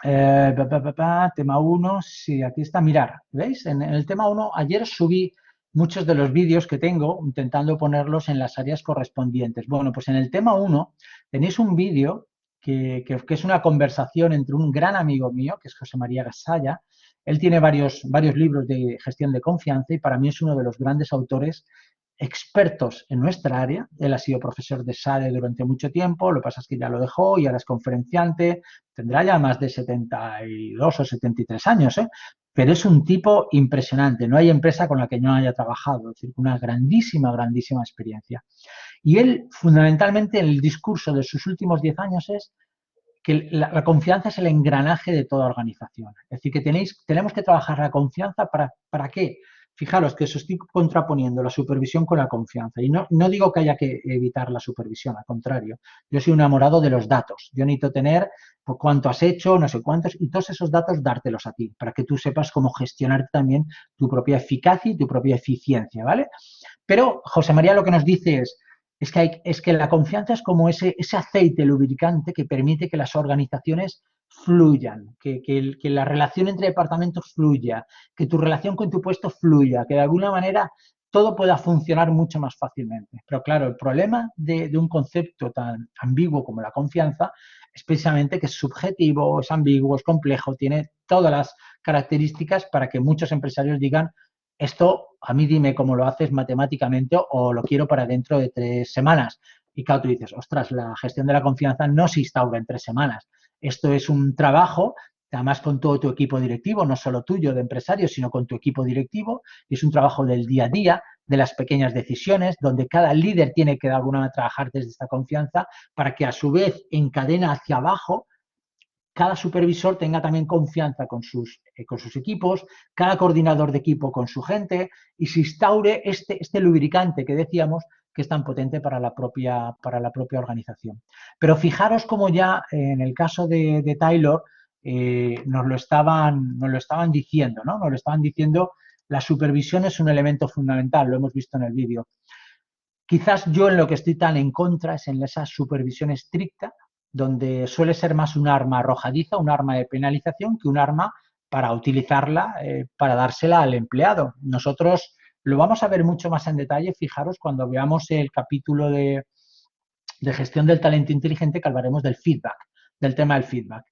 tema 1, sí, aquí está, mirar, ¿veis? En el tema 1, ayer subí muchos de los vídeos que tengo intentando ponerlos en las áreas correspondientes. Bueno, pues en el tema 1 tenéis un vídeo que es una conversación entre un gran amigo mío, que es José María Gasalla. Él tiene varios libros de gestión de confianza y para mí es uno de los grandes autores expertos en nuestra área. Él ha sido profesor de SADE durante mucho tiempo, lo que pasa es que ya lo dejó y ahora es conferenciante, tendrá ya más de 72 o 73 años, pero es un tipo impresionante, no hay empresa con la que no haya trabajado, es decir, una grandísima experiencia. Y él, fundamentalmente, el discurso de sus últimos 10 años es que la confianza es el engranaje de toda organización. Es decir, que tenemos que trabajar la confianza ¿para qué? Fijaros que os estoy contraponiendo la supervisión con la confianza. Y no digo que haya que evitar la supervisión, al contrario. Yo soy un enamorado de los datos. Yo necesito tener pues, cuánto has hecho, no sé cuántos, y todos esos datos dártelos a ti, para que tú sepas cómo gestionar también tu propia eficacia y tu propia eficiencia, ¿vale? Pero José María lo que nos dice es que la confianza es como ese aceite lubricante que permite que las organizaciones fluyan, que la relación entre departamentos fluya, que tu relación con tu puesto fluya, que de alguna manera todo pueda funcionar mucho más fácilmente. Pero claro, el problema de un concepto tan ambiguo como la confianza es precisamente que es subjetivo, es ambiguo, es complejo, tiene todas las características para que muchos empresarios digan esto a mí dime cómo lo haces matemáticamente o lo quiero para dentro de 3 semanas. Y claro, tú dices, ostras, la gestión de la confianza no se instaura en 3 semanas. Esto es un trabajo, además con todo tu equipo directivo, no solo tuyo de empresarios, sino con tu equipo directivo. Y es un trabajo del día a día, de las pequeñas decisiones, donde cada líder tiene que de alguna manera trabajar desde esta confianza para que a su vez en cadena hacia abajo cada supervisor tenga también confianza con sus equipos, cada coordinador de equipo con su gente y se instaure este lubricante que decíamos que es tan potente para la propia organización. Pero fijaros como ya en el caso de Taylor nos lo estaban diciendo, ¿no? Nos lo estaban diciendo, la supervisión es un elemento fundamental, lo hemos visto en el vídeo. Quizás yo en lo que estoy tan en contra es en esa supervisión estricta, donde suele ser más un arma arrojadiza, un arma de penalización, que un arma para utilizarla, para dársela al empleado. Nosotros lo vamos a ver mucho más en detalle, fijaros, cuando veamos el capítulo de gestión del talento inteligente, que hablaremos del feedback, del tema del feedback.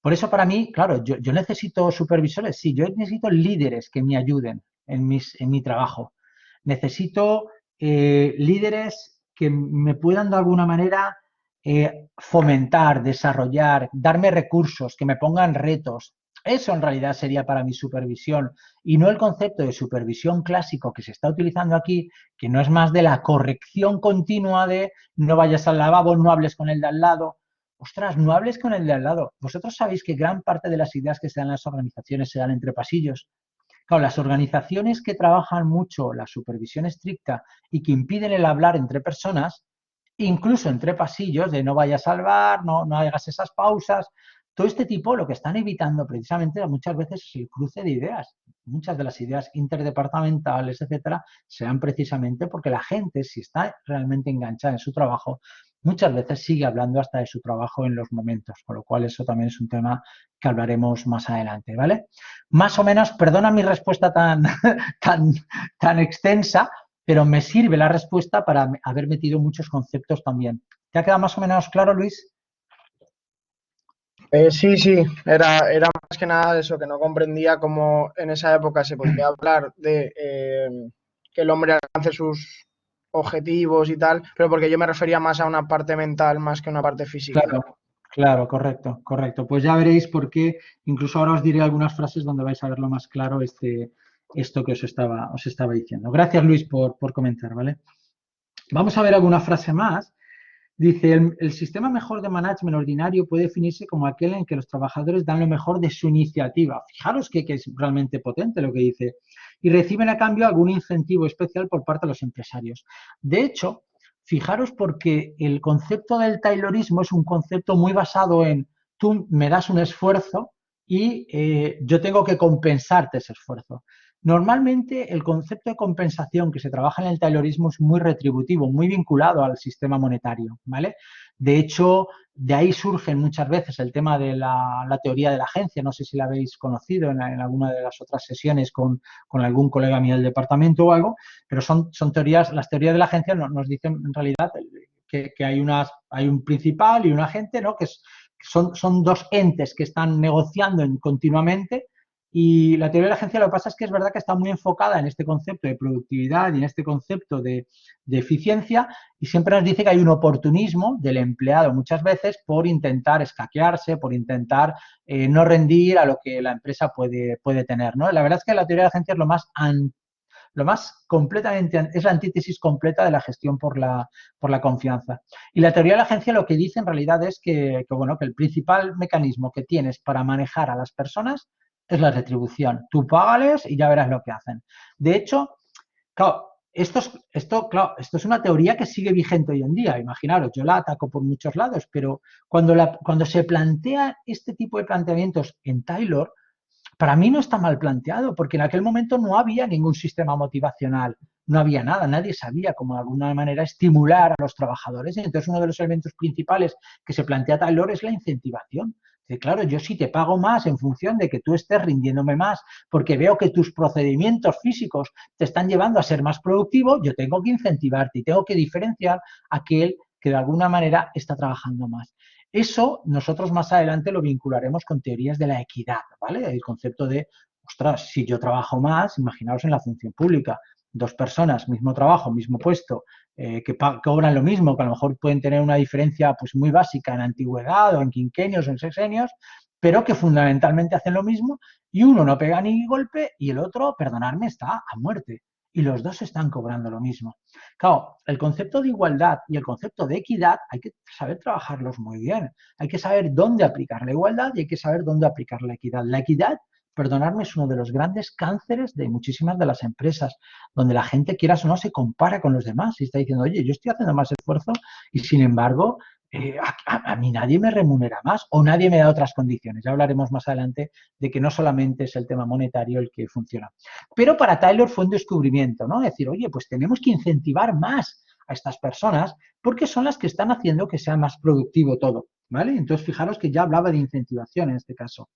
Por eso para mí, claro, yo necesito supervisores, sí, yo necesito líderes que me ayuden en mi trabajo. Necesito líderes que me puedan de alguna manera fomentar, desarrollar, darme recursos, que me pongan retos. Eso en realidad sería para mi supervisión y no el concepto de supervisión clásico que se está utilizando aquí, que no es más de la corrección continua de no vayas al lavabo, no hables con el de al lado. Ostras, no hables con el de al lado. Vosotros sabéis que gran parte de las ideas que se dan en las organizaciones se dan entre pasillos. Claro, las organizaciones que trabajan mucho la supervisión estricta y que impiden el hablar entre personas, incluso entre pasillos, de no vayas a salvar, no hagas esas pausas, todo este tipo lo que están evitando precisamente muchas veces es el cruce de ideas. Muchas de las ideas interdepartamentales, etcétera, se dan precisamente porque la gente, si está realmente enganchada en su trabajo, muchas veces sigue hablando hasta de su trabajo en los momentos, con lo cual eso también es un tema que hablaremos más adelante, ¿vale? Más o menos, perdona mi respuesta tan extensa, pero me sirve la respuesta para haber metido muchos conceptos también. ¿Te ha quedado más o menos claro, Luis? Sí, era más que nada eso, que no comprendía cómo en esa época se podía hablar de que el hombre alcance sus objetivos y tal, pero porque yo me refería más a una parte mental más que a una parte física. Claro, claro, correcto, correcto. Pues ya veréis por qué, incluso ahora os diré algunas frases donde vais a verlo más claro esto que os estaba diciendo. Gracias, Luis, por comentar, ¿vale? Vamos a ver alguna frase más. Dice, el sistema mejor de management ordinario puede definirse como aquel en que los trabajadores dan lo mejor de su iniciativa. Fijaros que es realmente potente lo que dice. Y reciben a cambio algún incentivo especial por parte de los empresarios. De hecho, fijaros porque el concepto del taylorismo es un concepto muy basado en tú me das un esfuerzo y yo tengo que compensarte ese esfuerzo. Normalmente el concepto de compensación que se trabaja en el taylorismo es muy retributivo, muy vinculado al sistema monetario, ¿vale? De hecho, de ahí surge muchas veces el tema de la teoría de la agencia, no sé si la habéis conocido en alguna de las otras sesiones con algún colega mío del departamento o algo, pero son teorías, las teorías de la agencia nos dicen en realidad que hay un principal y un agente, ¿no? Son dos entes que están negociando continuamente. Y la teoría de la agencia lo que pasa es que es verdad que está muy enfocada en este concepto de productividad y en este concepto de eficiencia y siempre nos dice que hay un oportunismo del empleado muchas veces por intentar escaquearse, por intentar no rendir a lo que la empresa puede tener, ¿no? La verdad es que la teoría de la agencia es lo más completamente, es la antítesis completa de la gestión por la confianza. Y la teoría de la agencia lo que dice en realidad es bueno, que el principal mecanismo que tienes para manejar a las personas es la retribución. Tú págales y ya verás lo que hacen. De hecho, claro, claro, esto es una teoría que sigue vigente hoy en día. Imaginaros, yo la ataco por muchos lados, pero cuando se plantea este tipo de planteamientos en Taylor, para mí no está mal planteado, porque en aquel momento no había ningún sistema motivacional, no había nada, nadie sabía cómo de alguna manera estimular a los trabajadores. Y entonces uno de los elementos principales que se plantea Taylor es la incentivación. Claro, yo sí te pago más en función de que tú estés rindiéndome más, porque veo que tus procedimientos físicos te están llevando a ser más productivo, yo tengo que incentivarte y tengo que diferenciar a aquel que de alguna manera está trabajando más. Eso nosotros más adelante lo vincularemos con teorías de la equidad, ¿vale? El concepto de, ostras, si yo trabajo más, imaginaos en la función pública, dos personas, mismo trabajo, mismo puesto, que cobran lo mismo, que a lo mejor pueden tener una diferencia pues muy básica en antigüedad o en quinquenios o en sexenios, pero que fundamentalmente hacen lo mismo y uno no pega ni golpe y el otro, perdonadme, está a muerte. Y los dos están cobrando lo mismo. Claro, el concepto de igualdad y el concepto de equidad hay que saber trabajarlos muy bien. Hay que saber dónde aplicar la igualdad y hay que saber dónde aplicar la equidad. La equidad, perdonadme, es uno de los grandes cánceres de muchísimas de las empresas, donde la gente, quieras o no, se compara con los demás y está diciendo, oye, yo estoy haciendo más esfuerzo y sin embargo a mí nadie me remunera más o nadie me da otras condiciones. Ya hablaremos más adelante de que no solamente es el tema monetario el que funciona. Pero para Taylor fue un descubrimiento, ¿no? Decir, oye, pues tenemos que incentivar más a estas personas porque son las que están haciendo que sea más productivo todo, ¿vale? Entonces, fijaros que ya hablaba de incentivación en este caso.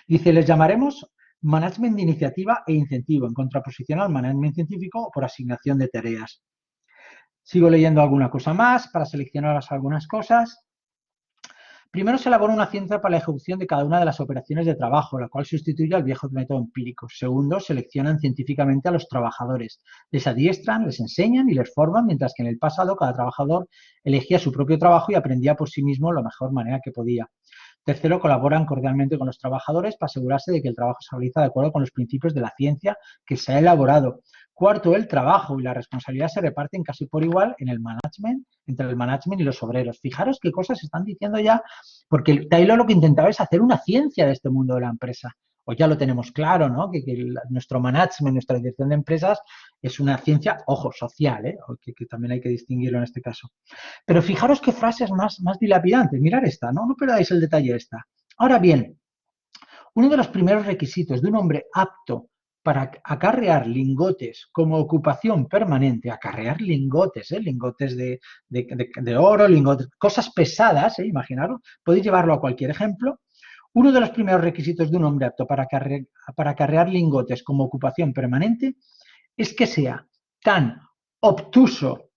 Dice, les llamaremos management de iniciativa e incentivo, en contraposición al management científico por asignación de tareas. Sigo leyendo alguna cosa más para seleccionar algunas cosas. Primero se elabora una ciencia para la ejecución de cada una de las operaciones de trabajo, la cual sustituye al viejo método empírico. Segundo, seleccionan científicamente a los trabajadores. Les adiestran, les enseñan y les forman, mientras que en el pasado cada trabajador elegía su propio trabajo y aprendía por sí mismo la mejor manera que podía. Tercero, colaboran cordialmente con los trabajadores para asegurarse de que el trabajo se realiza de acuerdo con los principios de la ciencia que se ha elaborado. Cuarto, el trabajo y la responsabilidad se reparten casi por igual en el management, entre el management y los obreros. Fijaros qué cosas se están diciendo ya, porque Taylor lo que intentaba es hacer una ciencia de este mundo de la empresa. O ya lo tenemos claro, ¿no? Que nuestro management, nuestra dirección de empresas es una ciencia, ojo, social, ¿eh? Que también hay que distinguirlo en este caso. Pero fijaros qué frases más dilapidantes. Mirad esta, ¿no? No perdáis el detalle esta. Ahora bien, uno de los primeros requisitos de un hombre apto para acarrear lingotes como ocupación permanente, acarrear lingotes, lingotes de oro, lingotes, cosas pesadas, imaginaros, podéis llevarlo a cualquier ejemplo. Uno de los primeros requisitos de un hombre apto para acarrear lingotes como ocupación permanente es que sea tan obtuso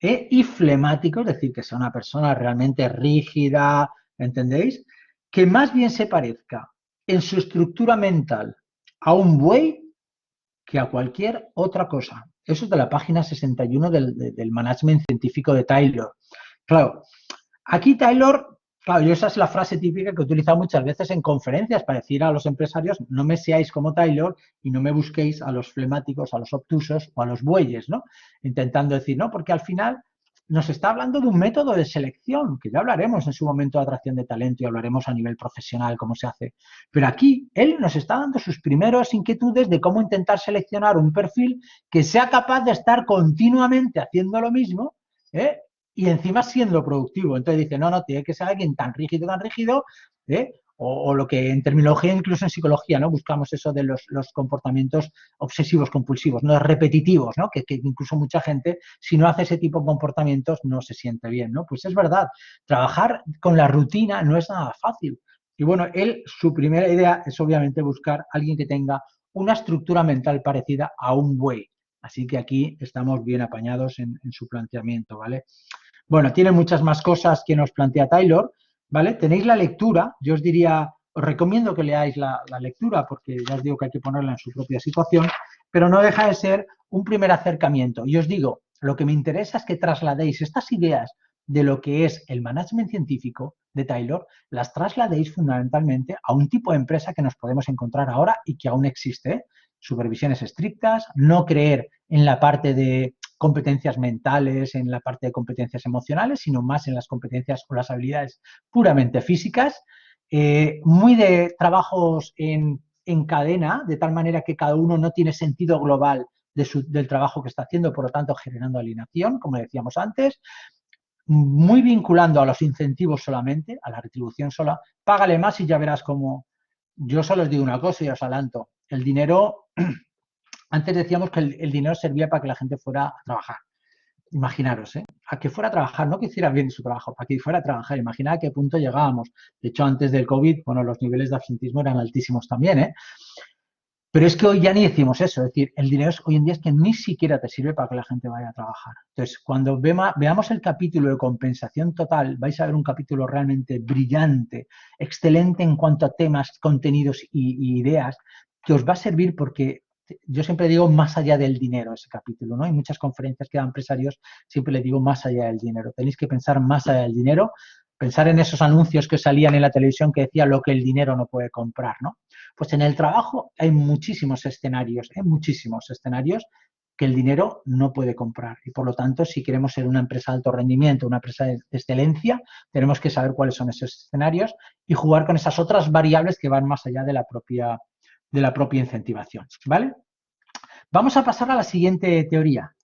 y flemático, es decir, que sea una persona realmente rígida, ¿entendéis? Que más bien se parezca en su estructura mental a un buey que a cualquier otra cosa. Eso es de la página 61 del management científico de Taylor. Claro, aquí Taylor, claro, esa es la frase típica que he utilizado muchas veces en conferencias para decir a los empresarios, no me seáis como Taylor y no me busquéis a los flemáticos, a los obtusos o a los bueyes, ¿no? Intentando decir, no, porque al final nos está hablando de un método de selección, que ya hablaremos en su momento de atracción de talento y hablaremos a nivel profesional cómo se hace. Pero aquí él nos está dando sus primeras inquietudes de cómo intentar seleccionar un perfil que sea capaz de estar continuamente haciendo lo mismo, y encima siendo productivo. Entonces dice, no, tiene que ser alguien tan rígido, o lo que en terminología, incluso en psicología, ¿no? Buscamos eso de los comportamientos obsesivos compulsivos, no repetitivos, ¿no? Que incluso mucha gente, si no hace ese tipo de comportamientos, no se siente bien, ¿no? Pues es verdad, trabajar con la rutina no es nada fácil. Y bueno, su primera idea es obviamente buscar a alguien que tenga una estructura mental parecida a un buey. Así que aquí estamos bien apañados en su planteamiento, ¿vale? Bueno, tiene muchas más cosas que nos plantea Taylor, ¿vale? Tenéis la lectura, yo os diría, os recomiendo que leáis la lectura porque ya os digo que hay que ponerla en su propia situación, pero no deja de ser un primer acercamiento. Y os digo, lo que me interesa es que trasladéis estas ideas de lo que es el management científico de Taylor, las trasladéis fundamentalmente a un tipo de empresa que nos podemos encontrar ahora y que aún existe, supervisiones estrictas, no creer en la parte de competencias mentales, en la parte de competencias emocionales, sino más en las competencias o las habilidades puramente físicas, muy de trabajos en cadena, de tal manera que cada uno no tiene sentido global del trabajo que está haciendo, por lo tanto generando alineación, como decíamos antes, muy vinculando a los incentivos solamente, a la retribución sola, págale más y ya verás cómo. Yo solo os digo una cosa y os adelanto, el dinero, antes decíamos que el dinero servía para que la gente fuera a trabajar. Imaginaros, a que fuera a trabajar, no que hiciera bien su trabajo, para que fuera a trabajar. Imaginad a qué punto llegábamos. De hecho, antes del COVID, bueno, los niveles de absentismo eran altísimos también, Pero es que hoy ya ni decimos eso, es decir, el dinero hoy en día es que ni siquiera te sirve para que la gente vaya a trabajar. Entonces, cuando veamos el capítulo de compensación total, vais a ver un capítulo realmente brillante, excelente en cuanto a temas, contenidos y ideas, que os va a servir porque yo siempre digo más allá del dinero ese capítulo, ¿no? Hay muchas conferencias que dan empresarios, siempre les digo más allá del dinero. Tenéis que pensar más allá del dinero, pensar en esos anuncios que salían en la televisión que decía lo que el dinero no puede comprar, ¿no? Pues en el trabajo hay muchísimos escenarios que el dinero no puede comprar. Y por lo tanto, si queremos ser una empresa de alto rendimiento, una empresa de excelencia, tenemos que saber cuáles son esos escenarios y jugar con esas otras variables que van más allá de la propia incentivación. ¿Vale? Vamos a pasar a la siguiente teoría.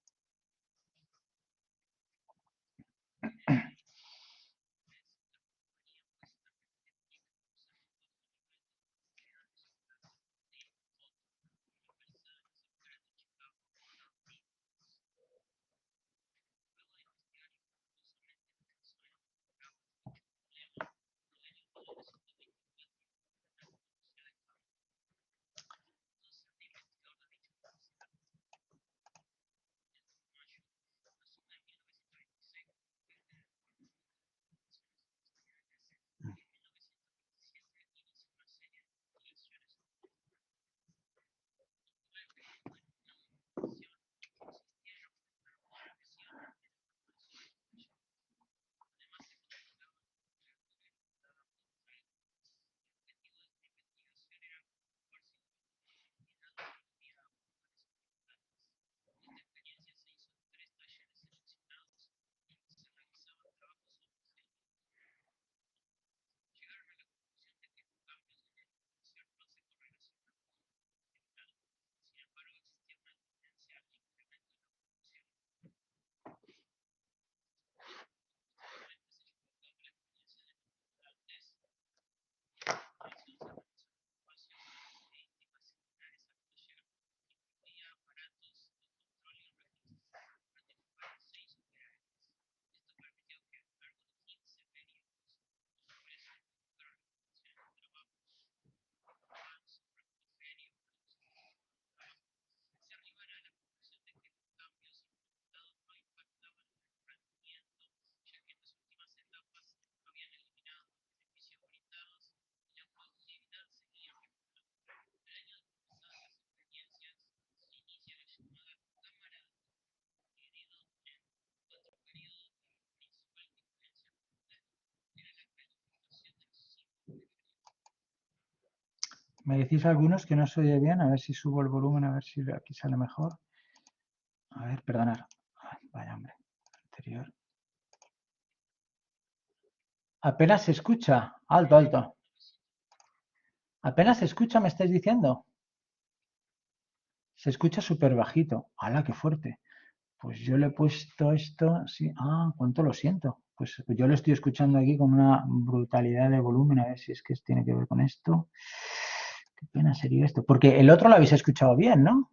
Me decís algunos que no se oye bien, a ver si subo el volumen, a ver si aquí sale mejor. A ver, perdonad. Vaya hombre, anterior. Apenas se escucha. Alto, alto. Apenas se escucha, me estáis diciendo. Se escucha súper bajito. ¡Hala, qué fuerte! Pues yo le he puesto esto, sí. Ah, cuánto lo siento. Pues yo lo estoy escuchando aquí con una brutalidad de volumen, a ver si es que tiene que ver con esto. Qué pena sería esto. Porque el otro lo habéis escuchado bien, ¿no?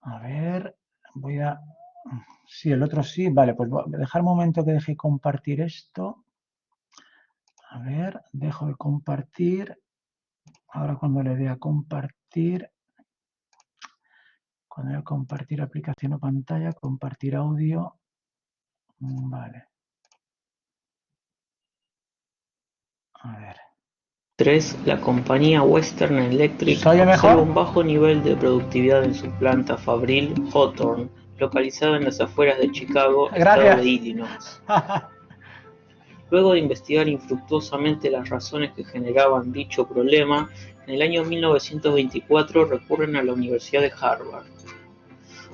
A ver, voy a... Sí, el otro sí. Vale, pues voy a dejar un momento que deje compartir esto. A ver, dejo de compartir. Ahora cuando le dé a compartir, cuando le dé a compartir aplicación o pantalla, compartir audio. Vale. A ver. 3. La compañía Western Electric observa un bajo nivel de productividad en su planta fabril Hawthorne, localizada en las afueras de Chicago, estado de Illinois. Luego de investigar infructuosamente las razones que generaban dicho problema, en el año 1924 recurren a la Universidad de Harvard.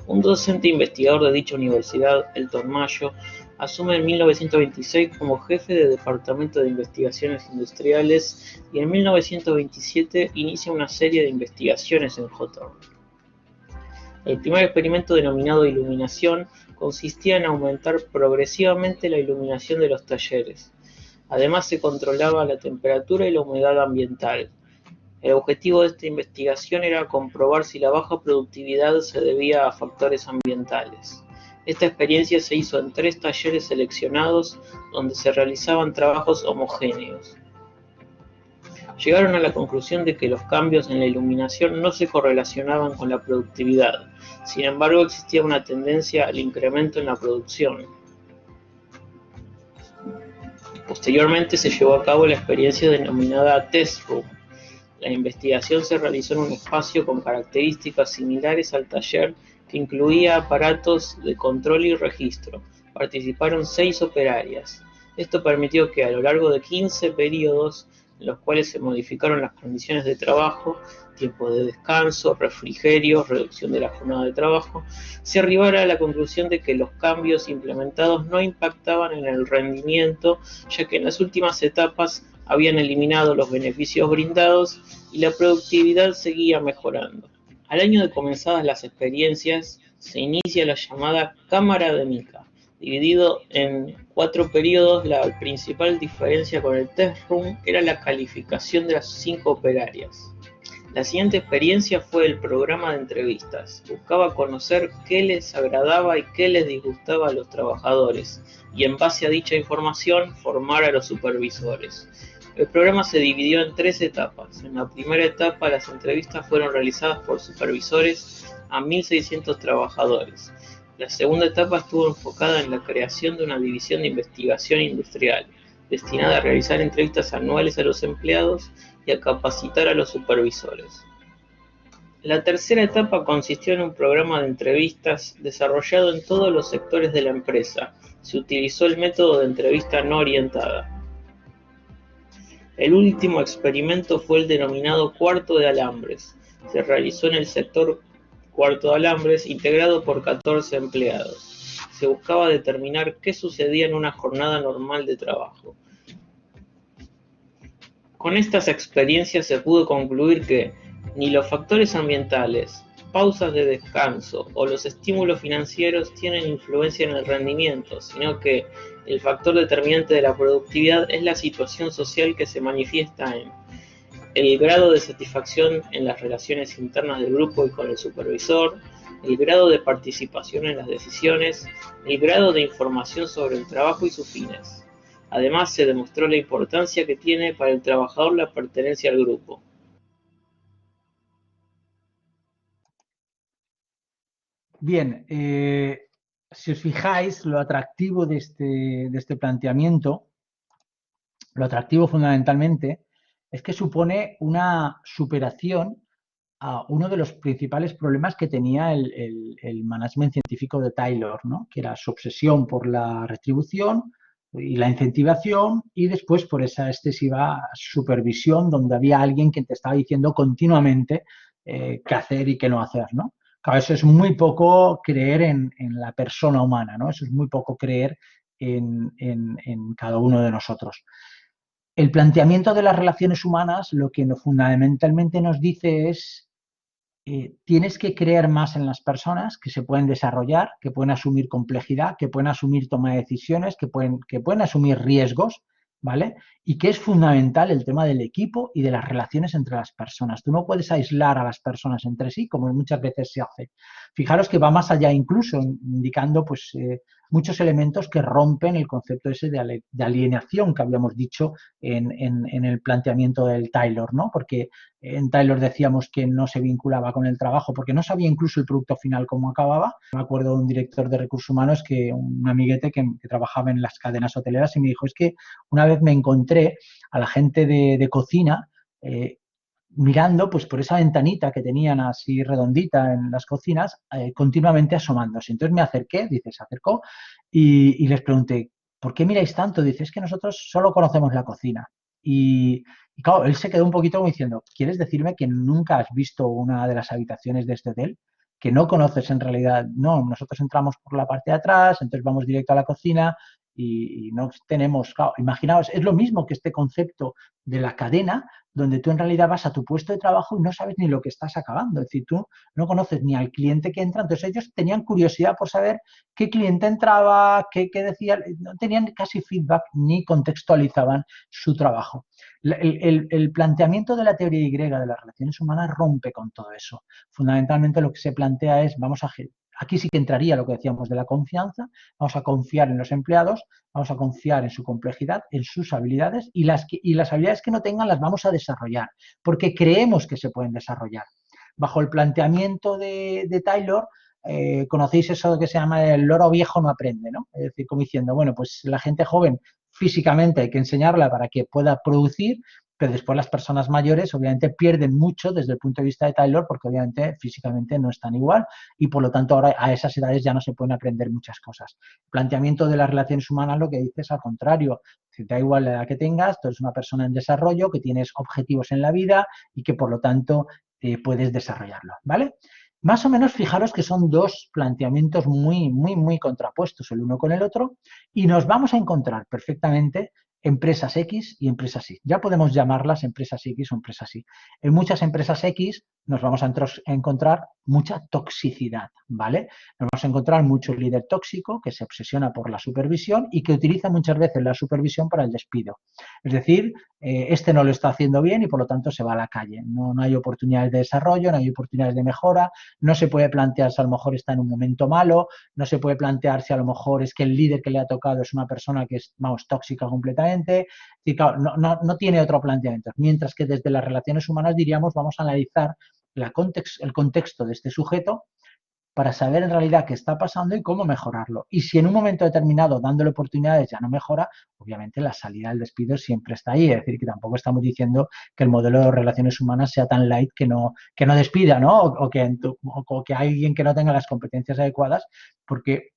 Un docente investigador de dicha universidad, Elton Mayo, asume en 1926 como jefe del Departamento de Investigaciones Industriales y en 1927 inicia una serie de investigaciones en Hawthorne. El primer experimento, denominado iluminación, consistía en aumentar progresivamente la iluminación de los talleres. Además, se controlaba la temperatura y la humedad ambiental. El objetivo de esta investigación era comprobar si la baja productividad se debía a factores ambientales. Esta experiencia se hizo en 3 talleres seleccionados donde se realizaban trabajos homogéneos. Llegaron a la conclusión de que los cambios en la iluminación no se correlacionaban con la productividad. Sin embargo, existía una tendencia al incremento en la producción. Posteriormente se llevó a cabo la experiencia denominada Test Room. La investigación se realizó en un espacio con características similares al taller, que incluía aparatos de control y registro. Participaron 6 operarias. Esto permitió que a lo largo de 15 periodos, en los cuales se modificaron las condiciones de trabajo, tiempo de descanso, refrigerio, reducción de la jornada de trabajo, se arribara a la conclusión de que los cambios implementados no impactaban en el rendimiento, ya que en las últimas etapas habían eliminado los beneficios brindados y la productividad seguía mejorando. Al año de comenzadas las experiencias, se inicia la llamada Cámara de Mica. Dividido en 4 periodos, la principal diferencia con el Test Room era la calificación de las 5 operarias. La siguiente experiencia fue el programa de entrevistas. Buscaba conocer qué les agradaba y qué les disgustaba a los trabajadores, y en base a dicha información formar a los supervisores. El programa se dividió en 3 etapas. En la primera etapa, las entrevistas fueron realizadas por supervisores a 1.600 trabajadores. La segunda etapa estuvo enfocada en la creación de una división de investigación industrial, destinada a realizar entrevistas anuales a los empleados y a capacitar a los supervisores. La tercera etapa consistió en un programa de entrevistas desarrollado en todos los sectores de la empresa. Se utilizó el método de entrevista no orientada. El último experimento fue el denominado cuarto de alambres. Se realizó en el sector cuarto de alambres, integrado por 14 empleados. Se buscaba determinar qué sucedía en una jornada normal de trabajo. Con estas experiencias se pudo concluir que ni los factores ambientales, pausas de descanso o los estímulos financieros tienen influencia en el rendimiento, sino que el factor determinante de la productividad es la situación social que se manifiesta en el grado de satisfacción en las relaciones internas del grupo y con el supervisor, el grado de participación en las decisiones, el grado de información sobre el trabajo y sus fines. Además, se demostró la importancia que tiene para el trabajador la pertenencia al grupo. Bien, si os fijáis, lo atractivo de este planteamiento, lo atractivo fundamentalmente, es que supone una superación a uno de los principales problemas que tenía el management científico de Taylor, ¿no? Que era su obsesión por la retribución y la incentivación, y después por esa excesiva supervisión donde había alguien que te estaba diciendo continuamente qué hacer y qué no hacer, ¿no? Claro, eso es muy poco creer en la persona humana, ¿no? Eso es muy poco creer en cada uno de nosotros. El planteamiento de las relaciones humanas lo que fundamentalmente nos dice es tienes que creer más en las personas que se pueden desarrollar, que pueden asumir complejidad, que pueden asumir toma de decisiones, que pueden asumir riesgos, ¿vale? Y que es fundamental el tema del equipo y de las relaciones entre las personas. Tú no puedes aislar a las personas entre sí, como muchas veces se hace. Fijaros que va más allá incluso, indicando pues, muchos elementos que rompen el concepto ese de alienación que habíamos dicho en el planteamiento del Taylor, ¿no? Porque en Taylor decíamos que no se vinculaba con el trabajo porque no sabía incluso el producto final cómo acababa. Me acuerdo de un director de recursos humanos, un amiguete que trabajaba en las cadenas hoteleras, y me dijo, es que una vez me encontré a la gente de cocina mirando pues por esa ventanita que tenían así redondita en las cocinas, continuamente asomándose. Entonces me acerqué, dice, se acercó y les pregunté, ¿por qué miráis tanto? Dice, es que nosotros solo conocemos la cocina. Y claro, él se quedó un poquito como diciendo, ¿quieres decirme que nunca has visto una de las habitaciones de este hotel? Que no conoces en realidad. No, nosotros entramos por la parte de atrás, entonces vamos directo a la cocina y no tenemos, claro, imaginaos, es lo mismo que este concepto de la cadena, donde tú en realidad vas a tu puesto de trabajo y no sabes ni lo que estás acabando. Es decir, tú no conoces ni al cliente que entra, entonces ellos tenían curiosidad por saber qué cliente entraba, qué decía, no tenían casi feedback ni contextualizaban su trabajo. El planteamiento de la teoría Y de las relaciones humanas rompe con todo eso. Fundamentalmente lo que se plantea es, aquí sí que entraría lo que decíamos de la confianza, vamos a confiar en los empleados, vamos a confiar en su complejidad, en sus habilidades y las habilidades que no tengan las vamos a desarrollar, porque creemos que se pueden desarrollar. Bajo el planteamiento de Taylor, conocéis eso que se llama el loro viejo no aprende, ¿no? Es decir, como diciendo, bueno, pues la gente joven físicamente hay que enseñarla para que pueda producir, pero después las personas mayores obviamente pierden mucho desde el punto de vista de Taylor porque obviamente físicamente no están igual y por lo tanto ahora a esas edades ya no se pueden aprender muchas cosas. El planteamiento de las relaciones humanas lo que dice es al contrario, si da igual la edad que tengas, tú eres una persona en desarrollo, que tienes objetivos en la vida y que por lo tanto puedes desarrollarlo, ¿vale? Más o menos fijaros que son dos planteamientos muy contrapuestos el uno con el otro y nos vamos a encontrar perfectamente empresas X y empresas Y. Ya podemos llamarlas empresas X o empresas Y. En muchas empresas X nos vamos a encontrar mucha toxicidad, ¿vale? Nos vamos a encontrar mucho líder tóxico que se obsesiona por la supervisión y que utiliza muchas veces la supervisión para el despido. Es decir, este no lo está haciendo bien y por lo tanto se va a la calle. No hay oportunidades de desarrollo, no hay oportunidades de mejora, no se puede plantear si a lo mejor está en un momento malo, no se puede plantear si a lo mejor es que el líder que le ha tocado es una persona que es, vamos, tóxica completamente. Y claro, no tiene otro planteamiento. Mientras que desde las relaciones humanas diríamos, vamos a analizar el contexto de este sujeto para saber en realidad qué está pasando y cómo mejorarlo. Y si en un momento determinado, dándole oportunidades, ya no mejora, obviamente la salida del despido siempre está ahí. Es decir, que tampoco estamos diciendo que el modelo de relaciones humanas sea tan light que no despida, ¿no? O que alguien que no tenga las competencias adecuadas, porque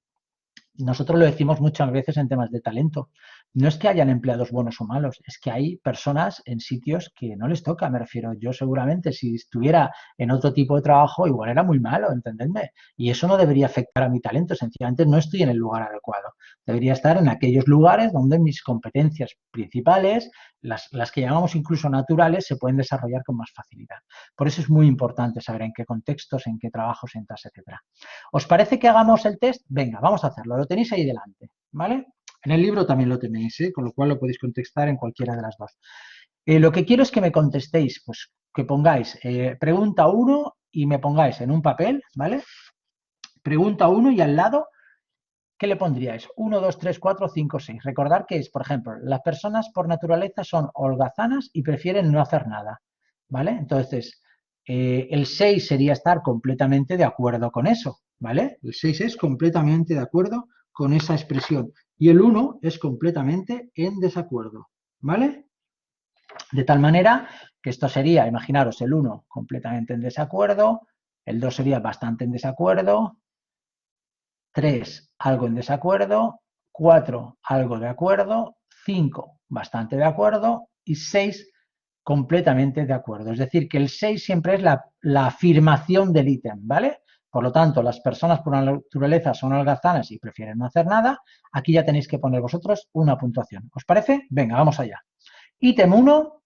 nosotros lo decimos muchas veces en temas de talento. No es que hayan empleados buenos o malos, es que hay personas en sitios que no les toca. Me refiero, yo seguramente si estuviera en otro tipo de trabajo, igual era muy malo, entendedme. Y eso no debería afectar a mi talento, sencillamente no estoy en el lugar adecuado. Debería estar en aquellos lugares donde mis competencias principales, las que llamamos incluso naturales, se pueden desarrollar con más facilidad. Por eso es muy importante saber en qué contextos, en qué trabajos entras, etcétera. ¿Os parece que hagamos el test? Venga, vamos a hacerlo. Lo tenéis ahí delante, ¿vale? En el libro también lo tenéis, con lo cual lo podéis contestar en cualquiera de las dos. Lo que quiero es que me contestéis, pues que pongáis pregunta 1 y me pongáis en un papel, ¿vale? Pregunta 1 y al lado, ¿qué le pondríais? 1, 2, 3, 4, 5, 6. Recordad que es, por ejemplo, las personas por naturaleza son holgazanas y prefieren no hacer nada, ¿vale? Entonces, el 6 sería estar completamente de acuerdo con eso, ¿vale? El 6 es completamente de acuerdo con esa expresión. Y el 1 es completamente en desacuerdo, ¿vale? De tal manera que esto sería, imaginaros, el 1 completamente en desacuerdo, el 2 sería bastante en desacuerdo, 3 algo en desacuerdo, 4 algo de acuerdo, 5 bastante de acuerdo y 6 completamente de acuerdo. Es decir, que el 6 siempre es la afirmación del ítem, ¿vale? Por lo tanto, las personas por naturaleza son holgazanas y prefieren no hacer nada. Aquí ya tenéis que poner vosotros una puntuación. ¿Os parece? Venga, vamos allá. Ítem 1,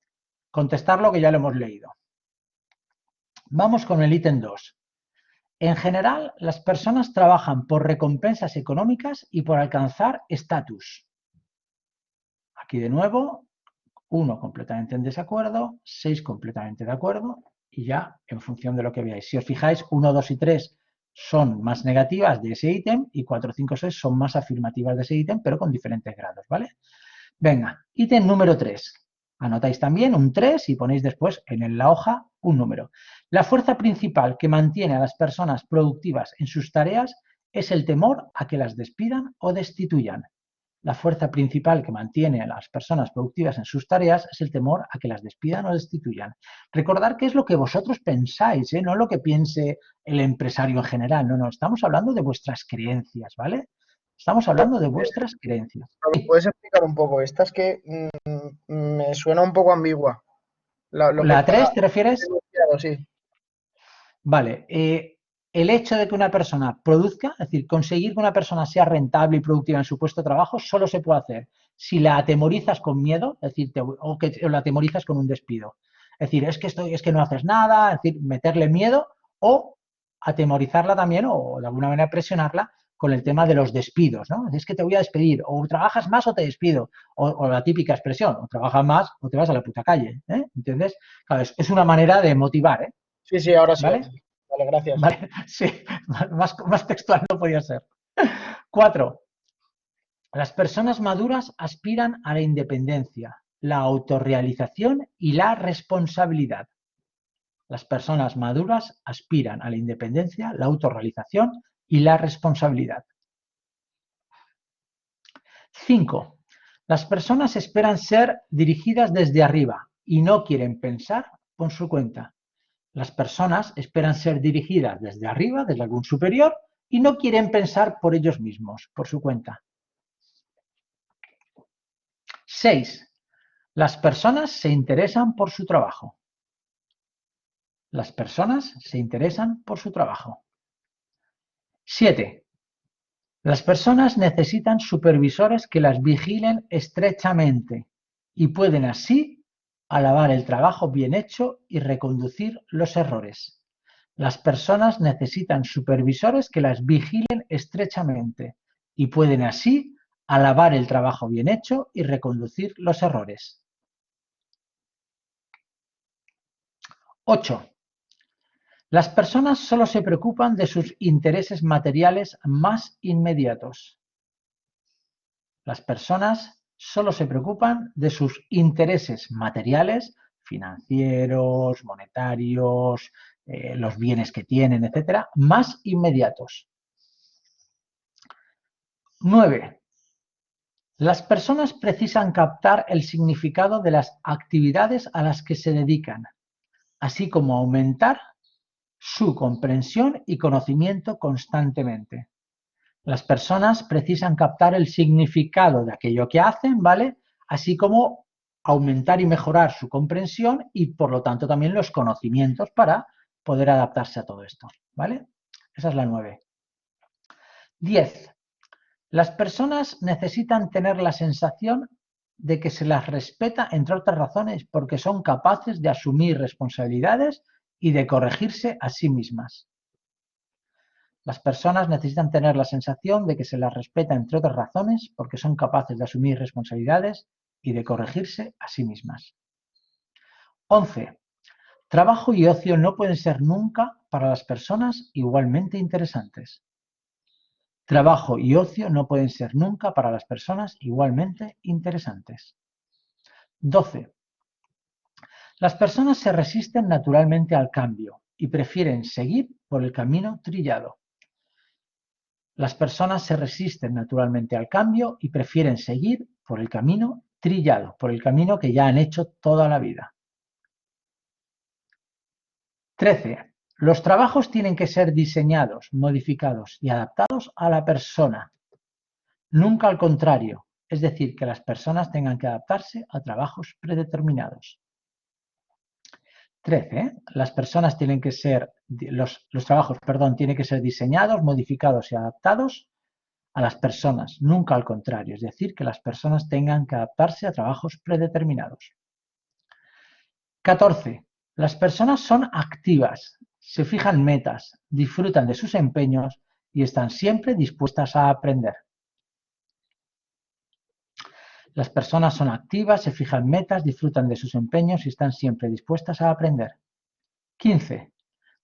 contestarlo que ya lo hemos leído. Vamos con el ítem 2. En general, las personas trabajan por recompensas económicas y por alcanzar estatus. Aquí de nuevo, 1 completamente en desacuerdo, 6 completamente de acuerdo y ya en función de lo que veáis. Si os fijáis, 1, 2 y 3 son más negativas de ese ítem y 4, 5, 6 son más afirmativas de ese ítem, pero con diferentes grados, ¿vale? Venga, ítem número 3. Anotáis también un 3 y ponéis después en la hoja un número. La fuerza principal que mantiene a las personas productivas en sus tareas es el temor a que las despidan o destituyan. La fuerza principal que mantiene a las personas productivas en sus tareas es el temor a que las despidan o destituyan. Recordad qué es lo que vosotros pensáis, no lo que piense el empresario en general. No, estamos hablando de vuestras creencias, ¿vale? Estamos hablando de vuestras creencias. ¿Me puedes explicar un poco? Esta es que me suena un poco ambigua. Lo que ¿La está 3 te refieres? enunciado, sí. Vale. El hecho de que una persona produzca, es decir, conseguir que una persona sea rentable y productiva en su puesto de trabajo, solo se puede hacer si la atemorizas con miedo, es decir, o la atemorizas con un despido. Es decir, es que no haces nada, es decir, meterle miedo o atemorizarla también o de alguna manera presionarla con el tema de los despidos, ¿no? Es que te voy a despedir, o trabajas más o te despido, o la típica expresión, o trabajas más o te vas a la puta calle, ¿eh? ¿Entiendes? Claro, es una manera de motivar, ¿eh? Sí, sí, ahora sí. ¿Vale? Vale, gracias. Vale, sí, más textual no podía ser. 4. Las personas maduras aspiran a la independencia, la autorrealización y la responsabilidad. Las personas maduras aspiran a la independencia, la autorrealización y la responsabilidad. 5. Las personas esperan ser dirigidas desde arriba y no quieren pensar por su cuenta. Las personas esperan ser dirigidas desde arriba, desde algún superior, y no quieren pensar por ellos mismos, por su cuenta. 6. Las personas se interesan por su trabajo. Las personas se interesan por su trabajo. 7. Las personas necesitan supervisores que las vigilen estrechamente y pueden así alabar el trabajo bien hecho y reconducir los errores. Las personas necesitan supervisores que las vigilen estrechamente y pueden así alabar el trabajo bien hecho y reconducir los errores. 8. Las personas solo se preocupan de sus intereses materiales más inmediatos. Las personas solo se preocupan de sus intereses materiales, financieros, monetarios, los bienes que tienen, etcétera, más inmediatos. 9. Las personas precisan captar el significado de las actividades a las que se dedican, así como aumentar su comprensión y conocimiento constantemente. Las personas precisan captar el significado de aquello que hacen, ¿vale? Así como aumentar y mejorar su comprensión y, por lo tanto, también los conocimientos para poder adaptarse a todo esto, ¿vale? Esa es la 9. 10. Las personas necesitan tener la sensación de que se las respeta, entre otras razones, porque son capaces de asumir responsabilidades y de corregirse a sí mismas. Las personas necesitan tener la sensación de que se las respeta, entre otras razones, porque son capaces de asumir responsabilidades y de corregirse a sí mismas. 11. Trabajo y ocio no pueden ser nunca para las personas igualmente interesantes. Trabajo y ocio no pueden ser nunca para las personas igualmente interesantes. 12. Las personas se resisten naturalmente al cambio y prefieren seguir por el camino trillado. Las personas se resisten naturalmente al cambio y prefieren seguir por el camino trillado, por el camino que ya han hecho toda la vida. 13. Los trabajos tienen que ser diseñados, modificados y adaptados a la persona, nunca al contrario, es decir, que las personas tengan que adaptarse a trabajos predeterminados. 13. Las personas tienen que ser, los trabajos, tienen que ser diseñados, modificados y adaptados a las personas, nunca al contrario, es decir, que las personas tengan que adaptarse a trabajos predeterminados. 14. Las personas son activas, se fijan metas, disfrutan de sus empeños y están siempre dispuestas a aprender. Las personas son activas, se fijan metas, disfrutan de sus empeños y están siempre dispuestas a aprender. 15.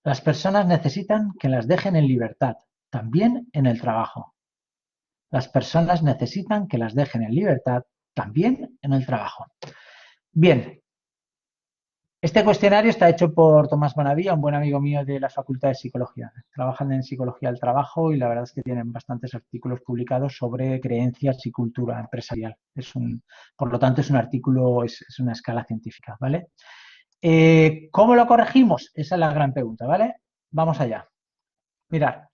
Las personas necesitan que las dejen en libertad, también en el trabajo. Las personas necesitan que las dejen en libertad, también en el trabajo. Bien, este cuestionario está hecho por Tomás Bonavía, un buen amigo mío de la Facultad de Psicología. Trabajan en Psicología del Trabajo y la verdad es que tienen bastantes artículos publicados sobre creencias y cultura empresarial. Por lo tanto, es un artículo, es una escala científica, ¿vale? ¿Cómo lo corregimos? Esa es la gran pregunta, ¿vale? Vamos allá. Mirad.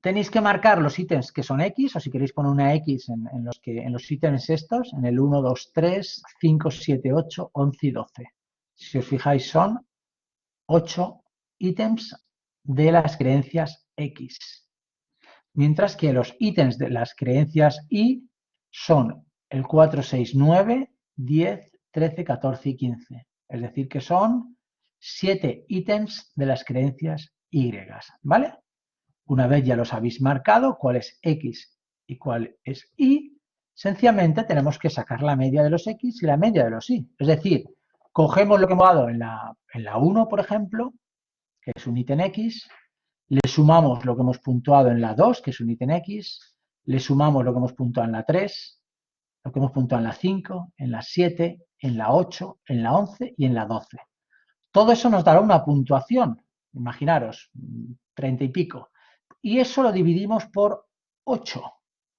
tenéis que marcar los ítems que son X, o si queréis poner una X en los ítems estos, en el 1, 2, 3, 5, 7, 8, 11 y 12. Si os fijáis, son 8 ítems de las creencias X. Mientras que los ítems de las creencias Y son el 4, 6, 9, 10, 13, 14 y 15. Es decir, que son 7 ítems de las creencias Y, ¿vale? Una vez ya los habéis marcado, cuál es X y cuál es Y, sencillamente tenemos que sacar la media de los X y la media de los Y. Es decir, cogemos lo que hemos dado en la 1, por ejemplo, que es un ítem X, le sumamos lo que hemos puntuado en la 2, que es un ítem X, le sumamos lo que hemos puntuado en la 3, lo que hemos puntuado en la 5, en la 7, en la 8, en la 11 y en la 12. Todo eso nos dará una puntuación, imaginaros, 30 y pico. Y eso lo dividimos por 8,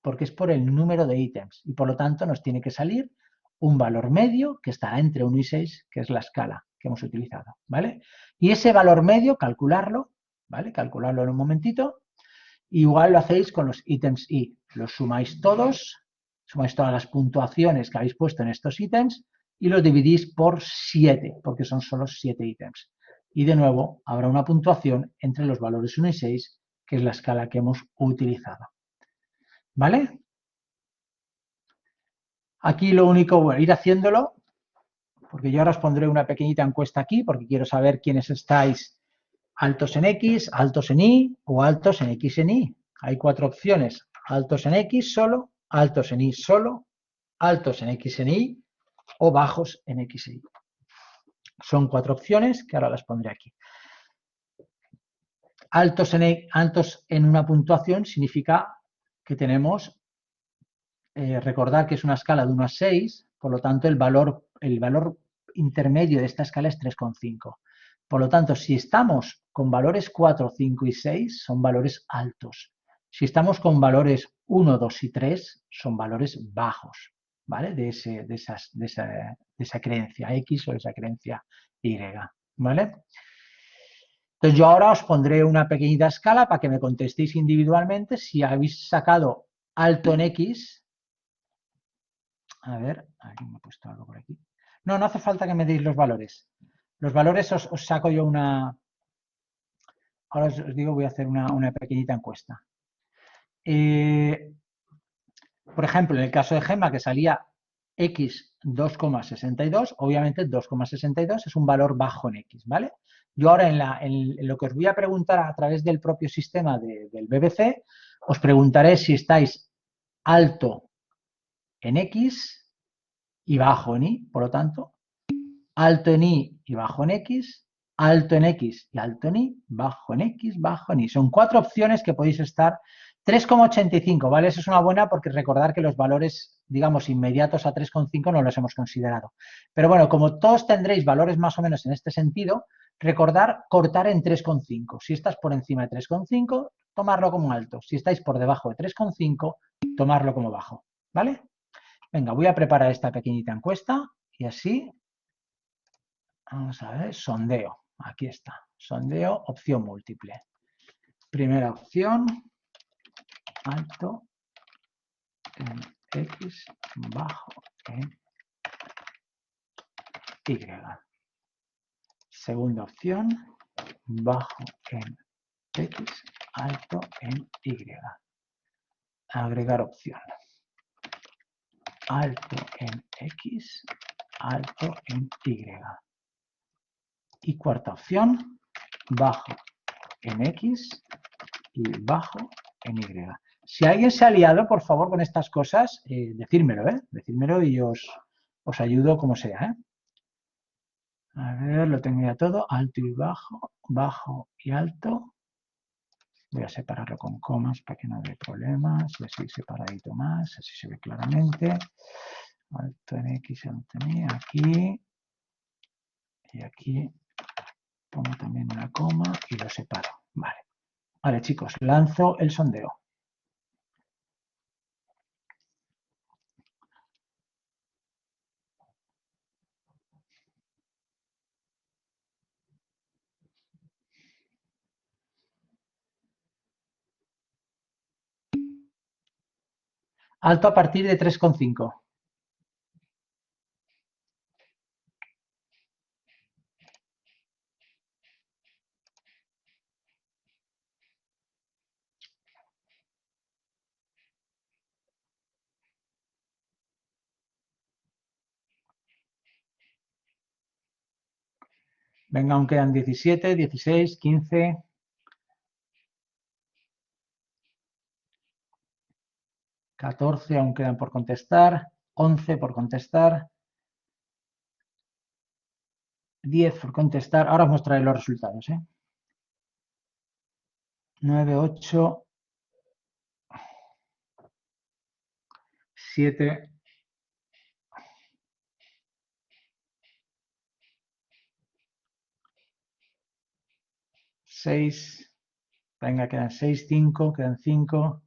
porque es por el número de ítems. Y por lo tanto nos tiene que salir un valor medio que estará entre 1 y 6, que es la escala que hemos utilizado, ¿vale? Y ese valor medio, calcularlo, ¿vale? Calcularlo en un momentito. Igual lo hacéis con los ítems Y. Los sumáis todos, sumáis todas las puntuaciones que habéis puesto en estos ítems y los dividís por 7, porque son solo 7 ítems. Y de nuevo habrá una puntuación entre los valores 1 y 6, que es la escala que hemos utilizado. ¿Vale? Aquí lo único, bueno, ir haciéndolo, porque yo ahora os pondré una pequeñita encuesta aquí, porque quiero saber quiénes estáis altos en X, altos en Y o altos en X en Y. Hay 4 opciones, altos en X solo, altos en Y solo, altos en X en Y o bajos en X en Y. Son 4 opciones que ahora las pondré aquí. Altos en una puntuación significa que tenemos, recordar que es una escala de 1 a 6, por lo tanto el valor intermedio de esta escala es 3,5. Por lo tanto, si estamos con valores 4, 5 y 6, son valores altos. Si estamos con valores 1, 2 y 3, son valores bajos, ¿vale? De esa creencia X o de esa creencia Y, ¿vale? Entonces yo ahora os pondré una pequeñita escala para que me contestéis individualmente si habéis sacado alto en X. A ver, aquí me he puesto algo por aquí. No, no hace falta que me deis los valores. Los valores os saco yo una... Ahora os digo, voy a hacer una pequeñita encuesta. Por ejemplo, en el caso de Gemma, que salía X 2,62, obviamente 2,62 es un valor bajo en X, ¿vale? Yo ahora en lo que os voy a preguntar a través del propio sistema del BBC, os preguntaré si estáis alto en X y bajo en Y, por lo tanto, alto en Y y bajo en X, alto en X y alto en Y, bajo en X, bajo en Y. Son 4 opciones que podéis estar. 3,85, ¿vale? Eso es una buena porque recordar que los valores, digamos, inmediatos a 3,5 no los hemos considerado. Pero bueno, como todos tendréis valores más o menos en este sentido, recordar cortar en 3,5. Si estás por encima de 3,5, tomarlo como alto. Si estáis por debajo de 3,5, tomarlo como bajo, ¿vale? Venga, voy a preparar esta pequeñita encuesta y así, vamos a ver, sondeo. Aquí está, sondeo, opción múltiple. Primera opción, alto en X, bajo en Y. Segunda opción, bajo en X, alto en Y. Agregar opción. Alto en X, alto en Y. Y cuarta opción, bajo en X y bajo en Y. Si alguien se ha liado, por favor, con estas cosas, decírmelo, ¿eh? Decírmelo y os ayudo como sea, ¿eh? A ver, lo tengo ya todo, alto y bajo, bajo y alto. Voy a separarlo con comas para que no haya problemas, y así separadito más, así se ve claramente. Alto en X, alto en Y, aquí. Y aquí pongo también una coma y lo separo. Vale. Vale, chicos, lanzo el sondeo. Alto a partir de 3,5. Venga, aún quedan 17, 16, 15. 14 aún quedan por contestar. 11 por contestar. 10 por contestar. Ahora os mostraré los resultados. 9, 8, 7, 6. Venga, quedan 6, 5. Quedan 5.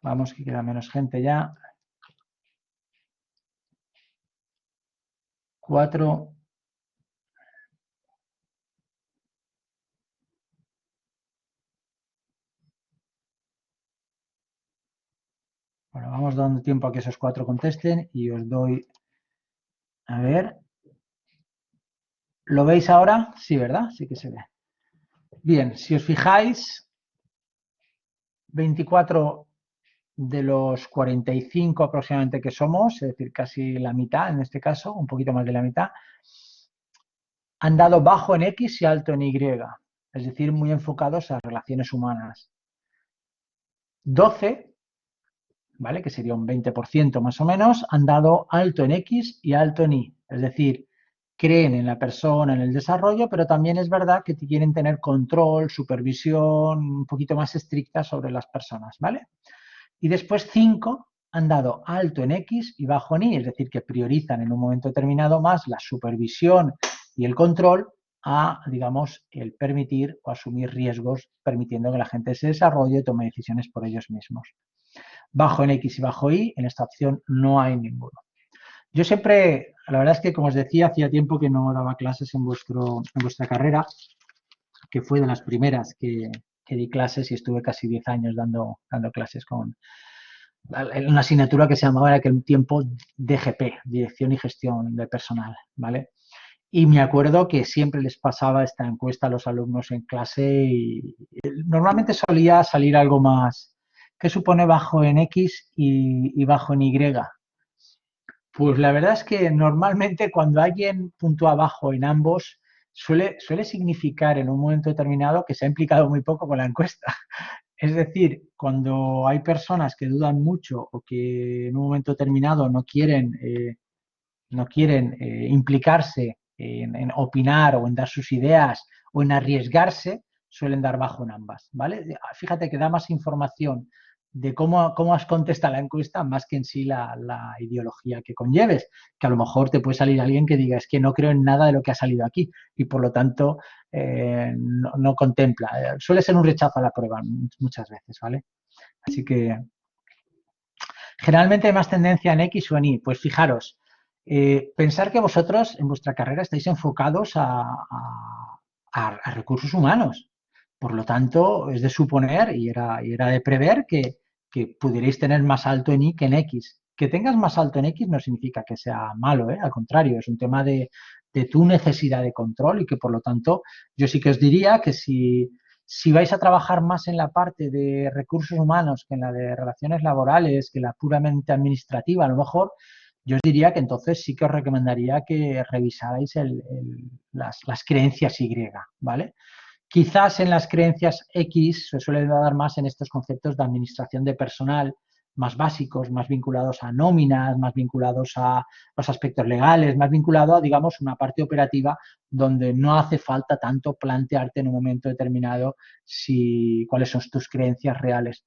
Vamos, que queda menos gente ya. 4. Bueno, vamos dando tiempo a que esos 4 contesten y os doy... A ver. ¿Lo veis ahora? Sí, ¿verdad? Sí que se ve. Bien, si os fijáis, 24 de los 45 aproximadamente que somos, es decir, casi la mitad en este caso, un poquito más de la mitad, han dado bajo en X y alto en Y, es decir, muy enfocados a relaciones humanas. 12, ¿vale? Que sería un 20% más o menos, han dado alto en X y alto en Y, es decir, creen en la persona, en el desarrollo, pero también es verdad que quieren tener control, supervisión un poquito más estricta sobre las personas, ¿vale? Y después 5 han dado alto en X y bajo en Y, es decir, que priorizan en un momento determinado más la supervisión y el control a, digamos, el permitir o asumir riesgos, permitiendo que la gente se desarrolle y tome decisiones por ellos mismos. Bajo en X y bajo Y, en esta opción no hay ninguno. Yo siempre, la verdad es que, como os decía, hacía tiempo que no daba clases en vuestra carrera, que fue de las primeras que di clases y estuve casi 10 años dando clases con una asignatura que se llamaba en aquel tiempo DGP, Dirección y Gestión de Personal, ¿vale? Y me acuerdo que siempre les pasaba esta encuesta a los alumnos en clase y normalmente solía salir algo más. ¿Qué supone bajo en X y bajo en Y? Pues la verdad es que normalmente cuando alguien puntúa bajo en ambos, suele significar en un momento determinado que se ha implicado muy poco con la encuesta. Es decir, cuando hay personas que dudan mucho o que en un momento determinado no quieren implicarse en opinar o en dar sus ideas o en arriesgarse, suelen dar bajo en ambas, ¿vale? Fíjate que da más información de cómo has contestado la encuesta más que en sí la ideología que conlleves, que a lo mejor te puede salir alguien que diga es que no creo en nada de lo que ha salido aquí y por lo tanto no contempla. Suele ser un rechazo a la prueba muchas veces, ¿vale? Así que generalmente hay más tendencia en X o en Y. Pues fijaros, pensar que vosotros en vuestra carrera estáis enfocados a recursos humanos. Por lo tanto, es de suponer y era de prever que pudierais tener más alto en Y que en X. Que tengas más alto en X no significa que sea malo, al contrario, es un tema de tu necesidad de control y que por lo tanto yo sí que os diría que si vais a trabajar más en la parte de recursos humanos que en la de relaciones laborales, que la puramente administrativa, a lo mejor, yo os diría que entonces sí que os recomendaría que revisarais las creencias Y, ¿vale? Quizás en las creencias X se suele dar más en estos conceptos de administración de personal, más básicos, más vinculados a nóminas, más vinculados a los aspectos legales, más vinculado a, digamos, una parte operativa donde no hace falta tanto plantearte en un momento determinado cuáles son tus creencias reales.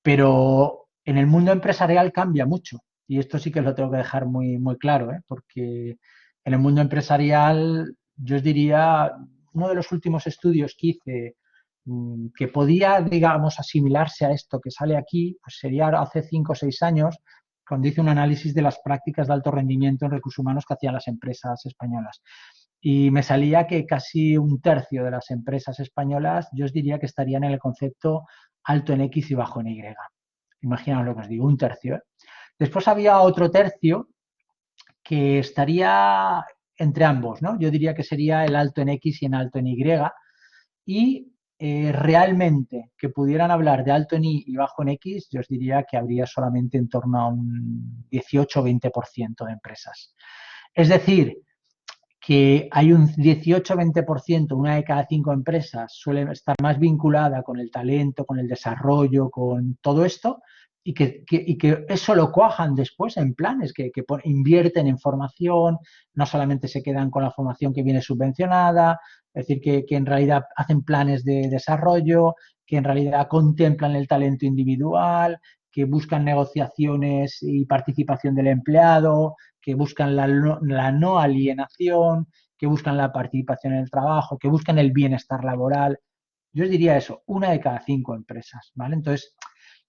Pero en el mundo empresarial cambia mucho y esto sí que lo tengo que dejar muy, muy claro, porque en el mundo empresarial yo os diría, uno de los últimos estudios que hice que podía, digamos, asimilarse a esto que sale aquí, pues sería hace 5 o 6 años, cuando hice un análisis de las prácticas de alto rendimiento en recursos humanos que hacían las empresas españolas. Y me salía que casi un tercio de las empresas españolas, yo os diría que estarían en el concepto alto en X y bajo en Y. Imaginaos lo que os digo, un tercio. Después había otro tercio que estaría entre ambos, ¿no? Yo diría que sería el alto en X y en alto en Y. Y realmente que pudieran hablar de alto en Y y bajo en X, yo os diría que habría solamente en torno a un 18 o 20% de empresas. Es decir, que hay un 18-20%, una de cada 5 empresas suele estar más vinculada con el talento, con el desarrollo, con todo esto, y que eso lo cuajan después en planes, que invierten en formación, no solamente se quedan con la formación que viene subvencionada, es decir, que en realidad hacen planes de desarrollo, que en realidad contemplan el talento individual, que buscan negociaciones y participación del empleado, que buscan la no alienación, que buscan la participación en el trabajo, que buscan el bienestar laboral. Yo os diría eso, una de cada 5 empresas, ¿vale? Entonces,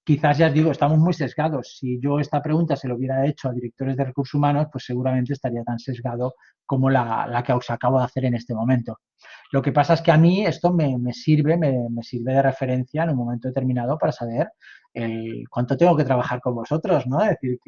quizás ya os digo, estamos muy sesgados. Si yo esta pregunta se lo hubiera hecho a directores de recursos humanos, pues seguramente estaría tan sesgado como la que os acabo de hacer en este momento. Lo que pasa es que a mí esto me sirve de referencia en un momento determinado para saber cuánto tengo que trabajar con vosotros, ¿no? Es decir,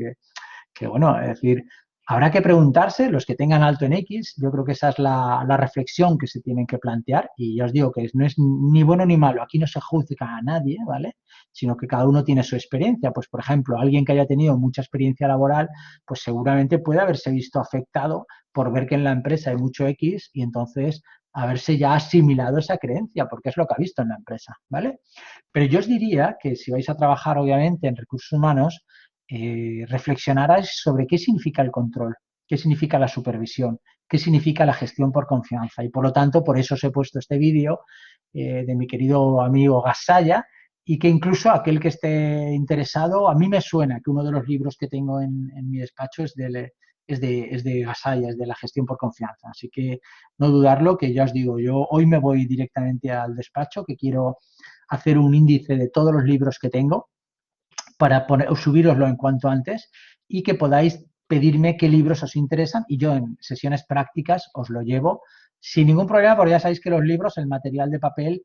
que bueno, es decir, habrá que preguntarse, los que tengan alto en X, yo creo que esa es la reflexión que se tienen que plantear y ya os digo que no es ni bueno ni malo, aquí no se juzga a nadie, ¿vale? Sino que cada uno tiene su experiencia. Pues, por ejemplo, alguien que haya tenido mucha experiencia laboral, pues seguramente puede haberse visto afectado por ver que en la empresa hay mucho X y entonces haberse ya asimilado esa creencia, porque es lo que ha visto en la empresa, ¿vale? Pero yo os diría que si vais a trabajar, obviamente, en recursos humanos, reflexionarais sobre qué significa el control, qué significa la supervisión, qué significa la gestión por confianza. Y por lo tanto, por eso os he puesto este vídeo de mi querido amigo Gasaya y que incluso aquel que esté interesado, a mí me suena que uno de los libros que tengo en mi despacho es de Gasaya, es de la gestión por confianza. Así que no dudarlo, que ya os digo, yo hoy me voy directamente al despacho, que quiero hacer un índice de todos los libros que tengo para subiroslo en cuanto antes y que podáis pedirme qué libros os interesan y yo en sesiones prácticas os lo llevo sin ningún problema, porque ya sabéis que los libros, el material de papel,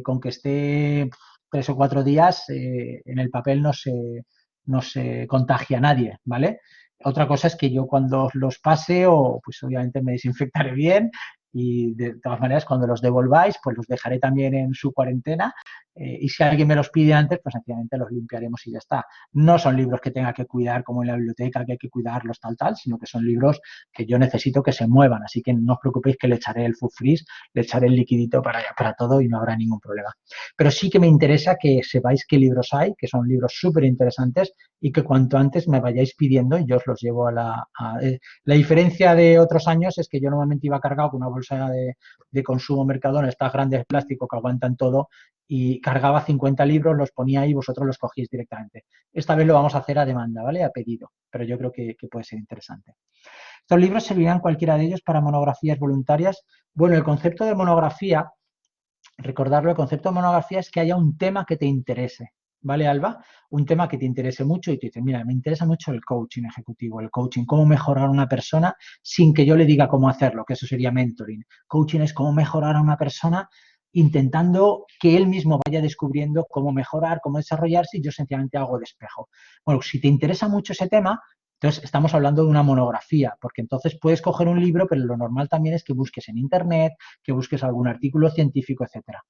con que esté 3 o 4 días, en el papel no se contagia a nadie, ¿vale? Otra cosa es que yo cuando os los pase, pues obviamente me desinfectaré bien y de todas maneras cuando los devolváis, pues los dejaré también en su cuarentena y si alguien me los pide antes, pues sencillamente los limpiaremos y ya está. No son libros que tenga que cuidar como en la biblioteca, que hay que cuidarlos tal, sino que son libros que yo necesito que se muevan. Así que no os preocupéis que le echaré el food freeze, le echaré el liquidito para todo y no habrá ningún problema. Pero sí que me interesa que sepáis qué libros hay, que son libros súper interesantes y que cuanto antes me vayáis pidiendo y yo os los llevo la diferencia de otros años es que yo normalmente iba cargado con una bolsa de consumo Mercadona, estas grandes de plástico que aguantan todo, y cargaba 50 libros, los ponía ahí y vosotros los cogéis directamente. Esta vez lo vamos a hacer a demanda, ¿vale? A pedido, pero yo creo que puede ser interesante. Estos libros servirán cualquiera de ellos para monografías voluntarias. Bueno, el concepto de monografía, recordarlo, el concepto de monografía es que haya un tema que te interese, ¿vale, Alba? Un tema que te interese mucho y te dices, mira, me interesa mucho el coaching ejecutivo, el coaching, cómo mejorar a una persona sin que yo le diga cómo hacerlo, que eso sería mentoring. Coaching es cómo mejorar a una persona intentando que él mismo vaya descubriendo cómo mejorar, cómo desarrollarse y yo sencillamente hago de espejo. Bueno, si te interesa mucho ese tema, entonces estamos hablando de una monografía, porque entonces puedes coger un libro, pero lo normal también es que busques en internet, que busques algún artículo científico, etcétera.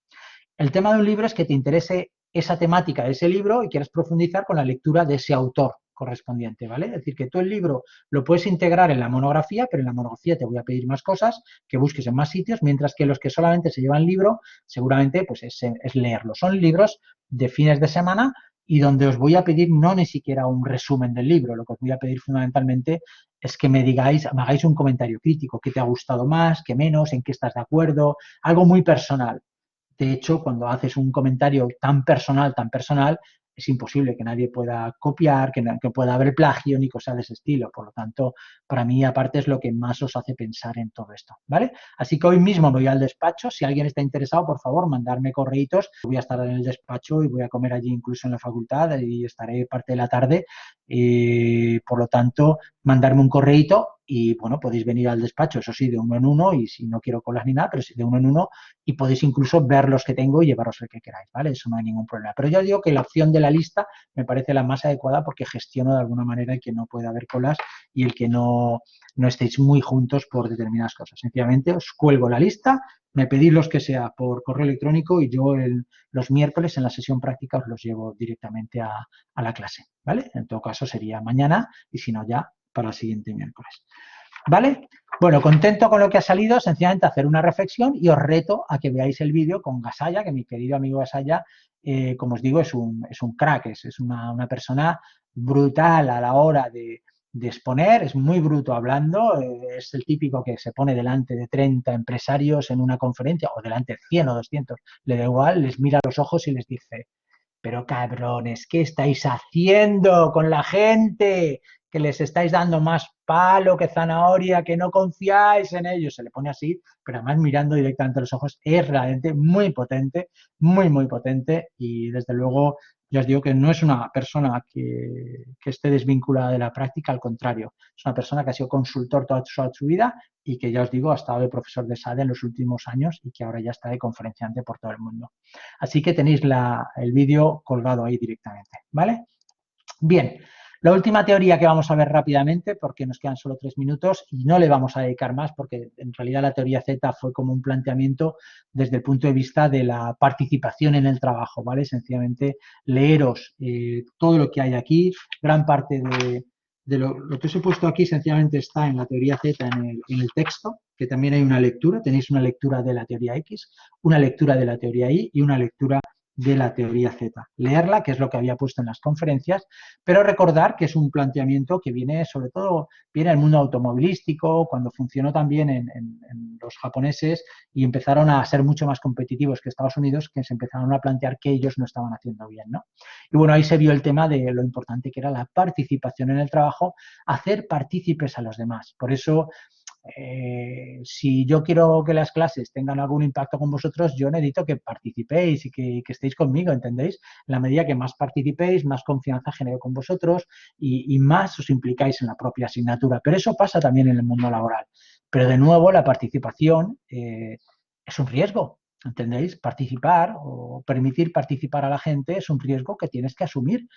El tema de un libro es que te interese esa temática de ese libro y quieres profundizar con la lectura de ese autor correspondiente, ¿vale? Es decir, que tú el libro lo puedes integrar en la monografía, pero en la monografía te voy a pedir más cosas, que busques en más sitios, mientras que los que solamente se llevan libro, seguramente pues es leerlo. Son libros de fines de semana y donde os voy a pedir no ni siquiera un resumen del libro, lo que os voy a pedir fundamentalmente es que me hagáis un comentario crítico, qué te ha gustado más, qué menos, en qué estás de acuerdo, algo muy personal. De hecho, cuando haces un comentario tan personal, es imposible que nadie pueda copiar, que pueda haber plagio ni cosas de ese estilo. Por lo tanto, para mí, aparte, es lo que más os hace pensar en todo esto, ¿vale? Así que hoy mismo me voy al despacho. Si alguien está interesado, por favor, mandarme correitos. Voy a estar en el despacho y voy a comer allí incluso en la facultad y estaré parte de la tarde. Por lo tanto, mandarme un correíto y, bueno, podéis venir al despacho, eso sí, de uno en uno, y si no quiero colas ni nada, pero sí de uno en uno, y podéis incluso ver los que tengo y llevaros el que queráis, ¿vale? Eso no hay ningún problema. Pero yo digo que la opción de la lista me parece la más adecuada porque gestiono de alguna manera el que no pueda haber colas y el que no estéis muy juntos por determinadas cosas. Sencillamente os cuelgo la lista, me pedís los que sea por correo electrónico y yo los miércoles en la sesión práctica os los llevo directamente a la clase, ¿vale? En todo caso sería mañana y si no ya para el siguiente miércoles. ¿Vale? Bueno, contento con lo que ha salido, sencillamente hacer una reflexión y os reto a que veáis el vídeo con Gasalla, que mi querido amigo Gasalla, como os digo, es un crack, es una persona brutal a la hora de exponer, es muy bruto hablando, es el típico que se pone delante de 30 empresarios en una conferencia o delante de 100 o 200, le da igual, les mira a los ojos y les dice: pero cabrones, ¿qué estáis haciendo con la gente? Que les estáis dando más palo que zanahoria, que no confiáis en ellos. Se le pone así, pero además mirando directamente a los ojos. Es realmente muy potente, muy, muy potente. Y desde luego, ya os digo que no es una persona que esté desvinculada de la práctica, al contrario. Es una persona que ha sido consultor toda su vida y que ya os digo, ha estado de profesor de SADE en los últimos años y que ahora ya está de conferenciante por todo el mundo. Así que tenéis el vídeo colgado ahí directamente, ¿vale? Bien, la última teoría que vamos a ver rápidamente, porque nos quedan solo 3 minutos y no le vamos a dedicar más, porque en realidad la teoría Z fue como un planteamiento desde el punto de vista de la participación en el trabajo, ¿vale? Sencillamente leeros todo lo que hay aquí, gran parte de lo que os he puesto aquí sencillamente está en la teoría Z en el texto, que también hay una lectura, tenéis una lectura de la teoría X, una lectura de la teoría Y y una lectura de la teoría Z. Leerla, que es lo que había puesto en las conferencias, pero recordar que es un planteamiento que viene, sobre todo, viene del mundo automovilístico, cuando funcionó también en los japoneses y empezaron a ser mucho más competitivos que Estados Unidos, que se empezaron a plantear que ellos no estaban haciendo bien, ¿no? Y bueno, ahí se vio el tema de lo importante que era la participación en el trabajo, hacer partícipes a los demás. Por eso, si yo quiero que las clases tengan algún impacto con vosotros, yo necesito que participéis y que estéis conmigo, ¿entendéis? En la medida que más participéis, más confianza genero con vosotros y más os implicáis en la propia asignatura. Pero eso pasa también en el mundo laboral. Pero de nuevo, la participación es un riesgo, ¿entendéis? Participar o permitir participar a la gente es un riesgo que tienes que asumir.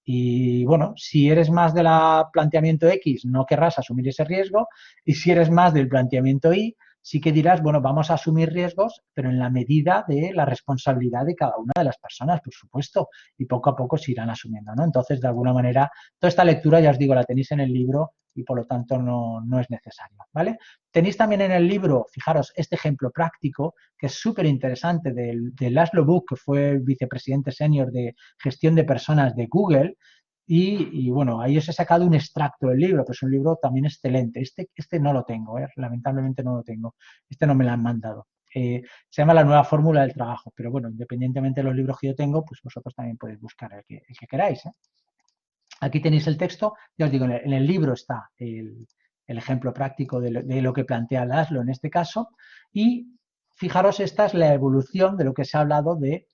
Y bueno, si eres más del planteamiento X, no querrás asumir ese riesgo. Y si eres más del planteamiento Y, sí que dirás, bueno, vamos a asumir riesgos, pero en la medida de la responsabilidad de cada una de las personas, por supuesto, y poco a poco se irán asumiendo, ¿no? Entonces, de alguna manera, toda esta lectura, ya os digo, la tenéis en el libro y por lo tanto no es necesario, ¿vale? Tenéis también en el libro, fijaros, este ejemplo práctico, que es súper interesante, de Laszlo Book, que fue vicepresidente senior de gestión de personas de Google. Y bueno, ahí os he sacado un extracto del libro, pero es un libro también excelente. Este no lo tengo, lamentablemente no lo tengo. Este no me lo han mandado. Se llama La nueva fórmula del trabajo, pero bueno, independientemente de los libros que yo tengo, pues vosotros también podéis buscar el que queráis. Aquí tenéis el texto, ya os digo, en el libro está el ejemplo práctico de lo que plantea Laszlo en este caso, y fijaros, esta es la evolución de lo que se ha hablado de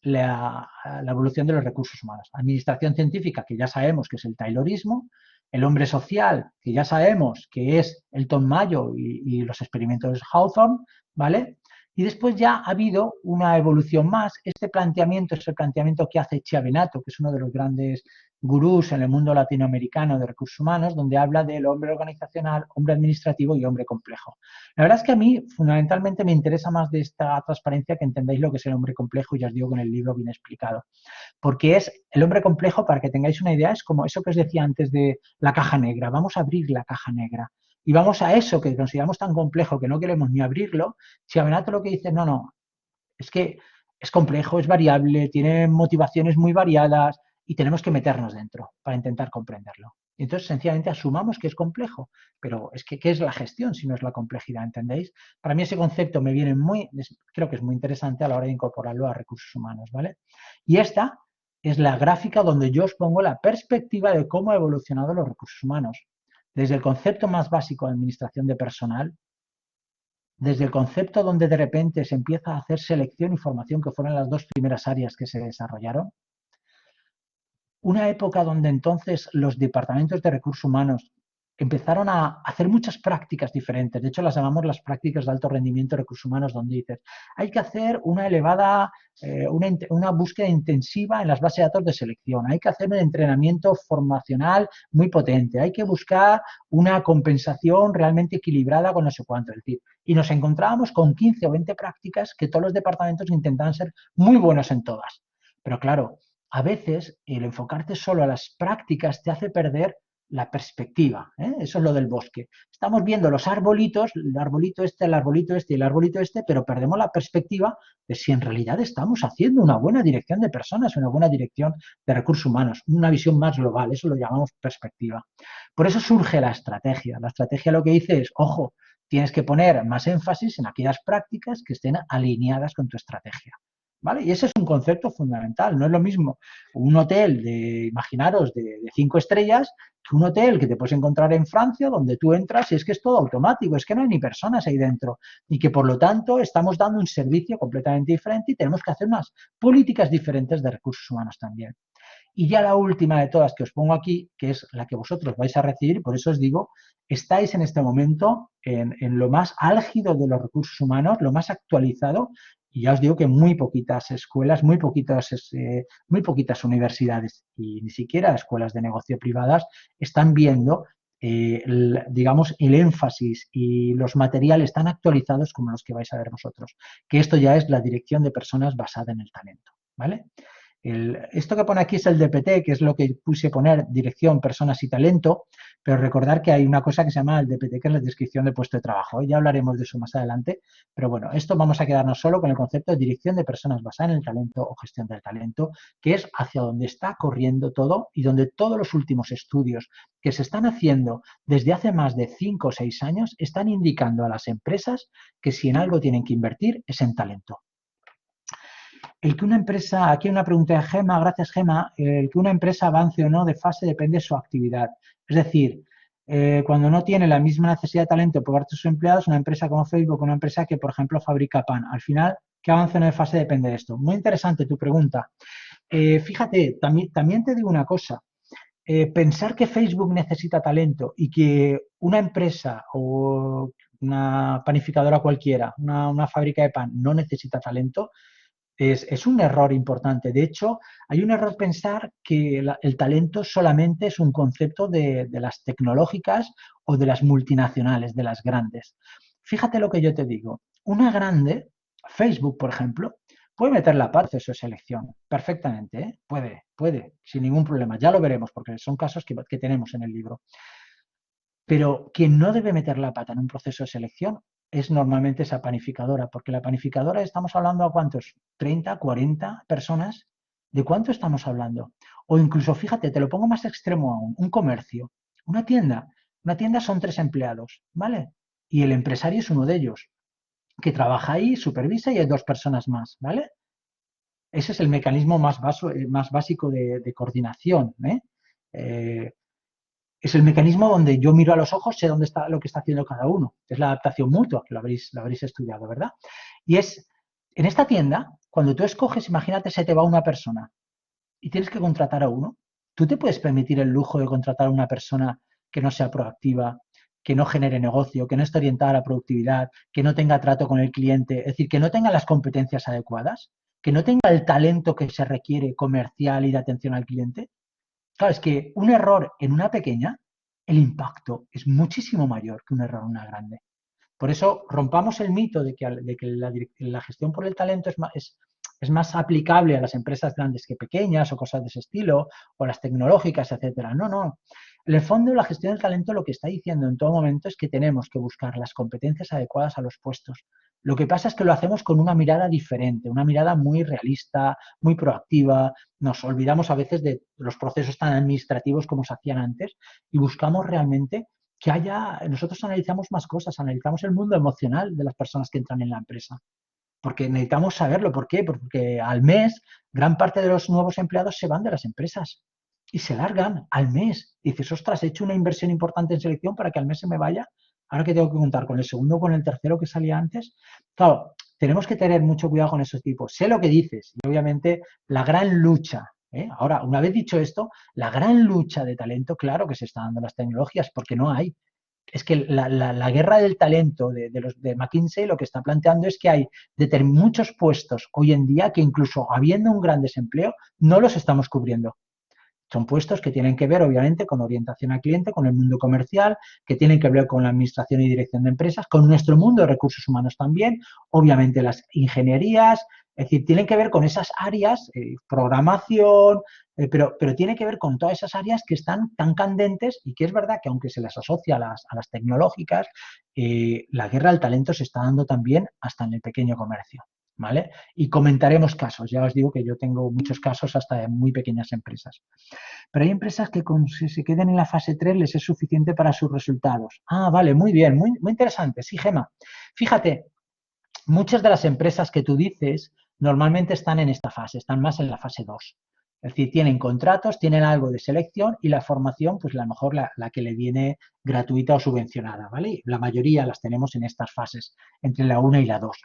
la evolución de los recursos humanos. Administración científica, que ya sabemos que es el taylorismo, el hombre social, que ya sabemos que es Elton Mayo y los experimentos Hawthorne, ¿vale? Y después ya ha habido una evolución más. Este planteamiento es el planteamiento que hace Chiavenato, que es uno de los grandes gurús en el mundo latinoamericano de recursos humanos, donde habla del hombre organizacional, hombre administrativo y hombre complejo. La verdad es que a mí fundamentalmente me interesa más de esta transparencia que entendáis lo que es el hombre complejo, y ya os digo que en el libro viene explicado. Porque es el hombre complejo, para que tengáis una idea, es como eso que os decía antes de la caja negra. Vamos a abrir la caja negra. Y vamos a eso que consideramos tan complejo que no queremos ni abrirlo. Chiavenato lo que dice, no, es que es complejo, es variable, tiene motivaciones muy variadas y tenemos que meternos dentro para intentar comprenderlo. Y entonces, sencillamente, asumamos que es complejo, pero es que ¿qué es la gestión si no es la complejidad? ¿Entendéis? Para mí ese concepto me viene creo que es muy interesante a la hora de incorporarlo a recursos humanos, ¿vale? Y esta es la gráfica donde yo os pongo la perspectiva de cómo ha evolucionado los recursos humanos. Desde el concepto más básico de administración de personal, desde el concepto donde de repente se empieza a hacer selección y formación, que fueron las dos primeras áreas que se desarrollaron. Una época donde entonces los departamentos de recursos humanos empezaron a hacer muchas prácticas diferentes. De hecho, las llamamos las prácticas de alto rendimiento de recursos humanos, donde dices, hay que hacer una elevada, una búsqueda intensiva en las bases de datos de selección, hay que hacer un entrenamiento formacional muy potente, hay que buscar una compensación realmente equilibrada con no sé cuánto. Es decir, y nos encontrábamos con 15 o 20 prácticas que todos los departamentos intentaban ser muy buenos en todas. Pero claro, a veces el enfocarte solo a las prácticas te hace perder la perspectiva, ¿eh? Eso es lo del bosque. Estamos viendo los arbolitos, el arbolito este, el arbolito este y el arbolito este, pero perdemos la perspectiva de si en realidad estamos haciendo una buena dirección de personas, una buena dirección de recursos humanos, una visión más global, eso lo llamamos perspectiva. Por eso surge la estrategia. La estrategia lo que dice es, ojo, tienes que poner más énfasis en aquellas prácticas que estén alineadas con tu estrategia. ¿Vale? Y ese es un concepto fundamental. No es lo mismo un hotel imaginaros, de 5 estrellas, que un hotel que te puedes encontrar en Francia, donde tú entras y es que es todo automático, es que no hay ni personas ahí dentro. Y que por lo tanto estamos dando un servicio completamente diferente y tenemos que hacer unas políticas diferentes de recursos humanos también. Y ya la última de todas que os pongo aquí, que es la que vosotros vais a recibir, por eso os digo, estáis en este momento en lo más álgido de los recursos humanos, lo más actualizado, y ya os digo que muy poquitas escuelas, muy poquitas universidades y ni siquiera escuelas de negocio privadas están viendo, digamos, el énfasis y los materiales tan actualizados como los que vais a ver vosotros. Que esto ya es la dirección de personas basada en el talento, ¿vale? Esto que pone aquí es el DPT, que es lo que puse poner dirección, personas y talento, pero recordar que hay una cosa que se llama el DPT, que es la descripción de puesto de trabajo. Ya hablaremos de eso más adelante, pero bueno, esto vamos a quedarnos solo con el concepto de dirección de personas basada en el talento o gestión del talento, que es hacia donde está corriendo todo y donde todos los últimos estudios que se están haciendo desde hace más de 5 o 6 años están indicando a las empresas que si en algo tienen que invertir es en talento. El que una empresa, aquí hay una pregunta de Gema, gracias Gema, el que una empresa avance o no de fase depende de su actividad. Es decir, cuando no tiene la misma necesidad de talento por parte de sus empleados, una empresa como Facebook, una empresa que, por ejemplo, fabrica pan, al final, ¿qué avance o no de fase depende de esto? Muy interesante tu pregunta. Fíjate, también te digo una cosa. Pensar que Facebook necesita talento y que una empresa o una panificadora cualquiera, una fábrica de pan, no necesita talento, es un error importante. De hecho, hay un error pensar que el talento solamente es un concepto de las tecnológicas o de las multinacionales, de las grandes. Fíjate lo que yo te digo. Una grande, Facebook, por ejemplo, puede meter la pata en su selección perfectamente, ¿eh? Puede, sin ningún problema. Ya lo veremos, porque son casos que tenemos en el libro. Pero quien no debe meter la pata en un proceso de selección es normalmente esa panificadora, porque la panificadora estamos hablando a cuántos, 30, 40 personas, ¿de cuánto estamos hablando? O incluso, fíjate, te lo pongo más extremo aún, un comercio, una tienda son 3 empleados, ¿vale? Y el empresario es uno de ellos, que trabaja ahí, supervisa y hay 2 personas más, ¿vale? Ese es el mecanismo más básico de coordinación, es el mecanismo donde yo miro a los ojos, sé dónde está lo que está haciendo cada uno. Es la adaptación mutua, que lo habréis estudiado, ¿verdad? Y es, en esta tienda, cuando tú escoges, imagínate, se te va una persona y tienes que contratar a uno, tú te puedes permitir el lujo de contratar a una persona que no sea proactiva, que no genere negocio, que no esté orientada a la productividad, que no tenga trato con el cliente, es decir, que no tenga las competencias adecuadas, que no tenga el talento que se requiere comercial y de atención al cliente. Claro, es que un error en una pequeña, el impacto es muchísimo mayor que un error en una grande. Por eso rompamos el mito de que la gestión por el talento es más aplicable a las empresas grandes que pequeñas o cosas de ese estilo, o las tecnológicas, etcétera. No. En el fondo, la gestión del talento lo que está diciendo en todo momento es que tenemos que buscar las competencias adecuadas a los puestos. Lo que pasa es que lo hacemos con una mirada diferente, una mirada muy realista, muy proactiva. Nos olvidamos a veces de los procesos tan administrativos como se hacían antes y buscamos realmente que nosotros analizamos más cosas, analizamos el mundo emocional de las personas que entran en la empresa. Porque necesitamos saberlo. ¿Por qué? Porque al mes gran parte de los nuevos empleados se van de las empresas y se largan al mes. Y dices, ostras, he hecho una inversión importante en selección para que al mes se me vaya. Ahora que tengo que contar con el segundo o con el tercero que salía antes. Claro, tenemos que tener mucho cuidado con esos tipos. Sé lo que dices y obviamente la gran lucha Ahora, una vez dicho esto, la gran lucha de talento, claro que se está dando en las tecnologías, porque no hay. Es que la guerra del talento de McKinsey lo que está planteando es que hay muchos puestos hoy en día que incluso habiendo un gran desempleo, no los estamos cubriendo. Son puestos que tienen que ver, obviamente, con orientación al cliente, con el mundo comercial, que tienen que ver con la administración y dirección de empresas, con nuestro mundo de recursos humanos también, obviamente las ingenierías, es decir, tienen que ver con esas áreas, programación, pero tiene que ver con todas esas áreas que están tan candentes y que es verdad que aunque se las asocia a las tecnológicas, la guerra del talento se está dando también hasta en el pequeño comercio. ¿Vale? Y comentaremos casos. Ya os digo que yo tengo muchos casos hasta de muy pequeñas empresas. Pero hay empresas que con si se queden en la fase 3 les es suficiente para sus resultados. Ah, vale, muy bien, muy interesante. Sí, Gema. Fíjate, muchas de las empresas que tú dices normalmente están en esta fase, están más en la fase 2. Es decir, tienen contratos, tienen algo de selección y la formación, pues a lo mejor la que le viene gratuita o subvencionada, ¿vale? La mayoría las tenemos en estas fases, entre la 1 y la 2.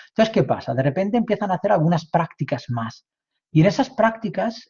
Entonces, ¿qué pasa? De repente empiezan a hacer algunas prácticas más. Y en esas prácticas,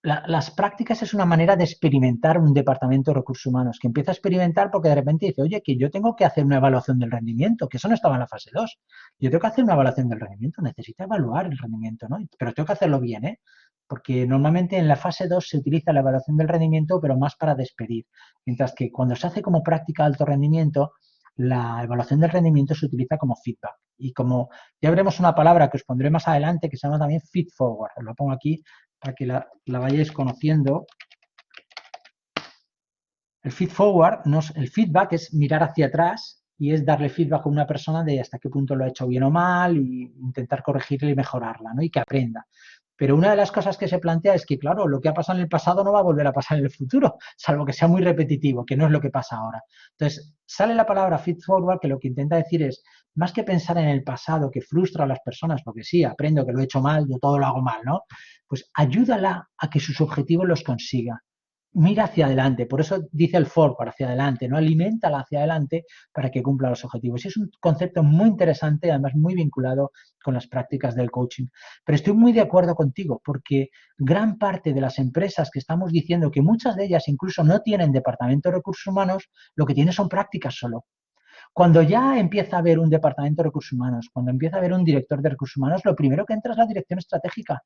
las prácticas es una manera de experimentar un departamento de recursos humanos, que empieza a experimentar porque de repente dice, oye, que yo tengo que hacer una evaluación del rendimiento, que eso no estaba en la fase 2. Yo tengo que hacer una evaluación del rendimiento, necesito evaluar el rendimiento, ¿no? Pero tengo que hacerlo bien, ¿eh? Porque normalmente en la fase 2 se utiliza la evaluación del rendimiento, pero más para despedir. Mientras que cuando se hace como práctica de alto rendimiento, la evaluación del rendimiento se utiliza como feedback. Y como ya veremos una palabra que os pondré más adelante que se llama también feed forward. Os lo pongo aquí para que la vayáis conociendo. El feed forward, el feedback es mirar hacia atrás y es darle feedback a una persona de hasta qué punto lo ha hecho bien o mal e intentar corregirle y mejorarla, ¿no? Y que aprenda. Pero una de las cosas que se plantea es que, claro, lo que ha pasado en el pasado no va a volver a pasar en el futuro, salvo que sea muy repetitivo, que no es lo que pasa ahora. Entonces, sale la palabra feed forward, que lo que intenta decir es, más que pensar en el pasado que frustra a las personas, porque sí, aprendo que lo he hecho mal, yo todo lo hago mal, ¿no? Pues ayúdala a que sus objetivos los consiga. Mira hacia adelante, por eso dice el forward hacia adelante, ¿no? Aliméntala hacia adelante para que cumpla los objetivos. Y es un concepto muy interesante, además muy vinculado con las prácticas del coaching. Pero estoy muy de acuerdo contigo, porque gran parte de las empresas que estamos diciendo que muchas de ellas incluso no tienen departamento de recursos humanos, lo que tienen son prácticas solo. Cuando ya empieza a haber un departamento de recursos humanos, cuando empieza a haber un director de recursos humanos, lo primero que entra es la dirección estratégica.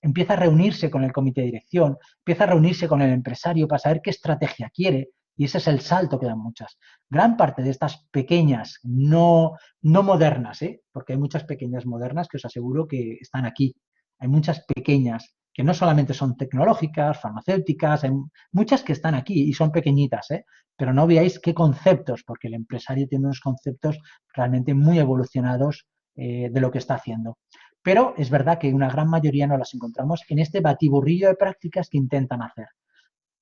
Empieza a reunirse con el comité de dirección, empieza a reunirse con el empresario para saber qué estrategia quiere, y ese es el salto que dan muchas. Gran parte de estas pequeñas, no modernas, porque hay muchas pequeñas modernas que os aseguro que están aquí. Hay muchas pequeñas que no solamente son tecnológicas, farmacéuticas, hay muchas que están aquí y son pequeñitas, pero no veáis qué conceptos, porque el empresario tiene unos conceptos realmente muy evolucionados de lo que está haciendo. Pero es verdad que una gran mayoría no las encontramos en este batiburrillo de prácticas que intentan hacer.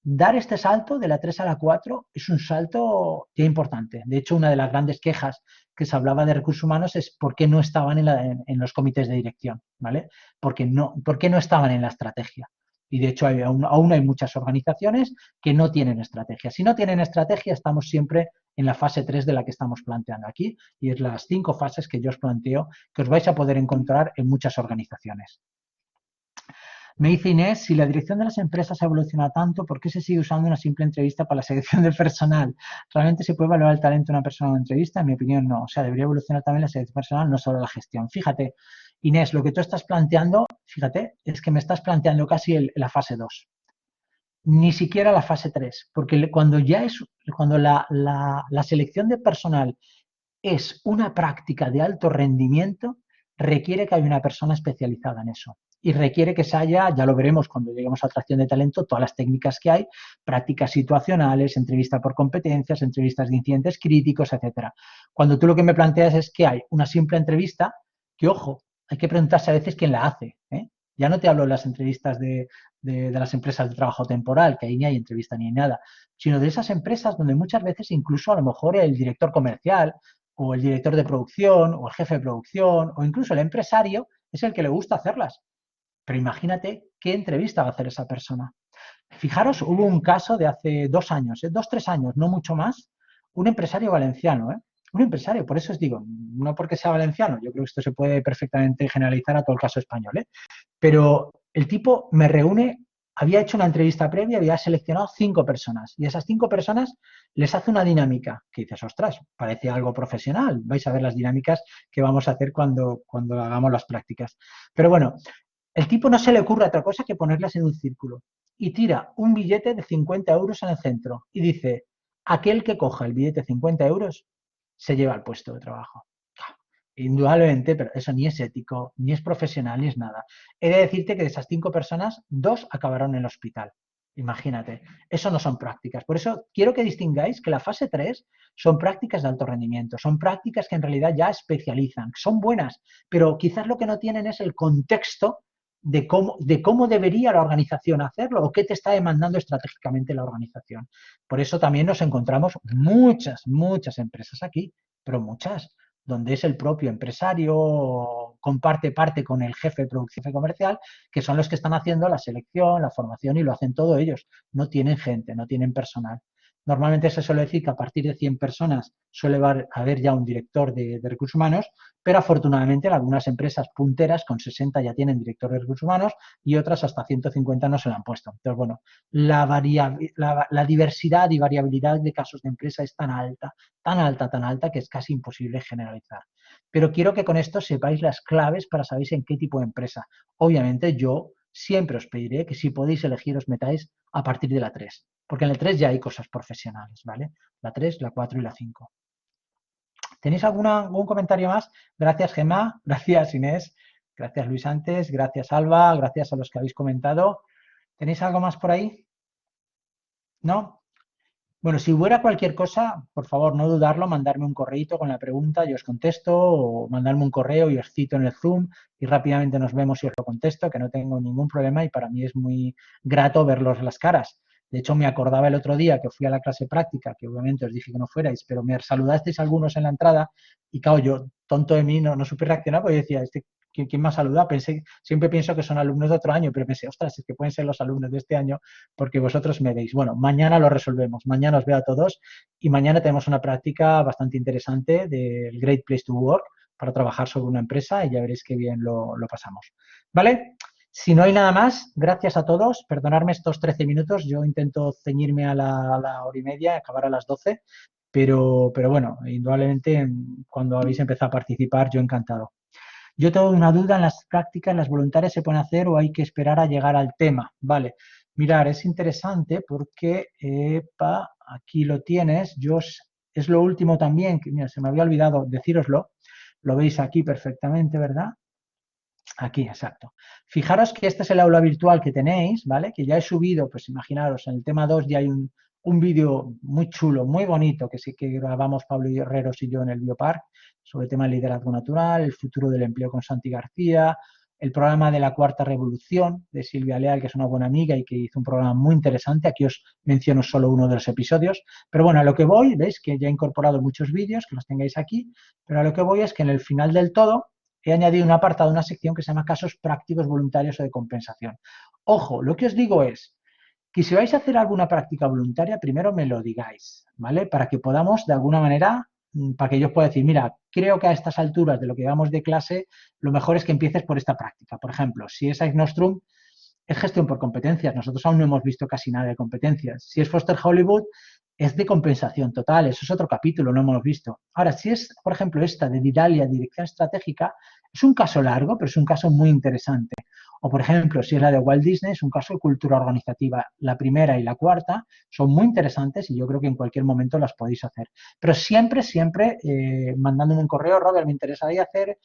Dar este salto de la 3 a la 4 es un salto ya importante. De hecho, una de las grandes quejas que se hablaba de recursos humanos es por qué no estaban en los comités de dirección, ¿vale? ¿Por qué no estaban en la estrategia? Y de hecho, aún hay muchas organizaciones que no tienen estrategia. Si no tienen estrategia, estamos siempre en la fase 3 de la que estamos planteando aquí, y es las 5 fases que yo os planteo que os vais a poder encontrar en muchas organizaciones. Me dice Inés, si la dirección de las empresas ha evolucionado tanto, ¿por qué se sigue usando una simple entrevista para la selección del personal? ¿Realmente se puede valorar el talento de una persona en una entrevista? En mi opinión, no. O sea, debería evolucionar también la selección personal, no solo la gestión. Fíjate, Inés, lo que tú estás planteando, fíjate, es que me estás planteando casi la fase 2. Ni siquiera la fase 3, porque cuando la selección de personal es una práctica de alto rendimiento, requiere que haya una persona especializada en eso. Y requiere que se haya, ya lo veremos cuando lleguemos a atracción de talento, todas las técnicas que hay, prácticas situacionales, entrevista por competencias, entrevistas de incidentes críticos, etcétera. Cuando tú lo que me planteas es que hay una simple entrevista, que ojo, hay que preguntarse a veces quién la hace. Ya no te hablo de las entrevistas de las empresas de trabajo temporal, que ahí ni hay entrevista ni hay nada, sino de esas empresas donde muchas veces incluso a lo mejor el director comercial o el director de producción o el jefe de producción o incluso el empresario es el que le gusta hacerlas. Pero imagínate qué entrevista va a hacer esa persona. Fijaros, hubo un caso de hace 2 años, 2-3 años, no mucho más, un empresario valenciano, un empresario, por eso os digo, no porque sea valenciano, yo creo que esto se puede perfectamente generalizar a todo el caso español, pero El tipo me reúne, había hecho una entrevista previa, había seleccionado 5 personas y esas 5 personas les hace una dinámica que dices, ostras, parece algo profesional. Vais a ver las dinámicas que vamos a hacer cuando hagamos las prácticas. Pero bueno, el tipo no se le ocurre otra cosa que ponerlas en un círculo y tira un billete de 50 euros en el centro y dice, aquel que coja el billete de 50 euros se lleva el puesto de trabajo. Indudablemente, pero eso ni es ético, ni es profesional, ni es nada. He de decirte que de esas 5 personas, 2 acabaron en el hospital. Imagínate, eso no son prácticas. Por eso quiero que distingáis que la fase 3 son prácticas de alto rendimiento, son prácticas que en realidad ya especializan, son buenas, pero quizás lo que no tienen es el contexto de cómo debería la organización hacerlo o qué te está demandando estratégicamente la organización. Por eso también nos encontramos muchas empresas aquí, pero muchas, donde es el propio empresario, comparte parte con el jefe de producción comercial, que son los que están haciendo la selección, la formación y lo hacen todo ellos. No tienen gente, no tienen personal. Normalmente se suele decir que a partir de 100 personas suele haber ya un director de recursos humanos, pero afortunadamente en algunas empresas punteras con 60 ya tienen director de recursos humanos y otras hasta 150 no se lo han puesto. Entonces, bueno, la diversidad y variabilidad de casos de empresa es tan alta que es casi imposible generalizar. Pero quiero que con esto sepáis las claves para saber en qué tipo de empresa. Obviamente yo siempre os pediré que si podéis elegir os metáis a partir de la 3, porque en el 3 ya hay cosas profesionales, ¿vale? La 3, la 4 y la 5. ¿Tenéis algún comentario más? Gracias, Gemma. Gracias, Inés. Gracias, Luis Antes. Gracias, Alba. Gracias a los que habéis comentado. ¿Tenéis algo más por ahí? ¿No? Bueno, si hubiera cualquier cosa, por favor, no dudarlo, mandarme un correíto con la pregunta, yo os contesto, o mandarme un correo y os cito en el Zoom y rápidamente nos vemos y os lo contesto, que no tengo ningún problema y para mí es muy grato verlos las caras. De hecho, me acordaba el otro día que fui a la clase práctica, que obviamente os dije que no fuerais, pero me saludasteis algunos en la entrada y, claro, yo, tonto de mí, no supe reaccionar porque decía, ¿quién me ha saludado? Siempre pienso que son alumnos de otro año, pero pensé, ostras, es que pueden ser los alumnos de este año porque vosotros me veis. Bueno, mañana lo resolvemos, mañana os veo a todos y mañana tenemos una práctica bastante interesante del Great Place to Work para trabajar sobre una empresa y ya veréis qué bien lo pasamos. ¿Vale? Si no hay nada más, gracias a todos. Perdonadme estos 13 minutos. Yo intento ceñirme a la hora y media, acabar a las 12. Pero bueno, indudablemente cuando habéis empezado a participar, yo encantado. Yo tengo una duda en las prácticas, ¿las voluntarias se pueden hacer o hay que esperar a llegar al tema? Vale, mirar, es interesante porque, aquí lo tienes, es lo último también, que mira, se me había olvidado decíroslo, lo veis aquí perfectamente, ¿verdad? Aquí, exacto. Fijaros que este es el aula virtual que tenéis, ¿vale? Que ya he subido, pues imaginaros, en el tema 2 ya hay un vídeo muy chulo, muy bonito, que sí que grabamos Pablo Herreros y yo en el Biopark, sobre el tema del liderazgo natural, el futuro del empleo con Santi García, el programa de la Cuarta Revolución de Silvia Leal, que es una buena amiga y que hizo un programa muy interesante. Aquí os menciono solo uno de los episodios. Pero bueno, a lo que voy, veis que ya he incorporado muchos vídeos, que los tengáis aquí, pero a lo que voy es que en el final del todo he añadido un apartado, una sección que se llama casos prácticos voluntarios o de compensación. Ojo, lo que os digo es que si vais a hacer alguna práctica voluntaria, primero me lo digáis, ¿vale? Para que podamos, de alguna manera, para que yo os pueda decir, mira, creo que a estas alturas de lo que llevamos de clase, lo mejor es que empieces por esta práctica. Por ejemplo, si es Ice Nostrum, es gestión por competencias. Nosotros aún no hemos visto casi nada de competencias. Si es Foster Hollywood, es de compensación total. Eso es otro capítulo, no hemos visto. Ahora, si es, por ejemplo, esta de Vidalia, dirección estratégica, es un caso largo, pero es un caso muy interesante. O, por ejemplo, si es la de Walt Disney, es un caso de cultura organizativa. La primera y la cuarta son muy interesantes y yo creo que en cualquier momento las podéis hacer. Pero siempre, mandándome un correo, Robert, me interesaría hacer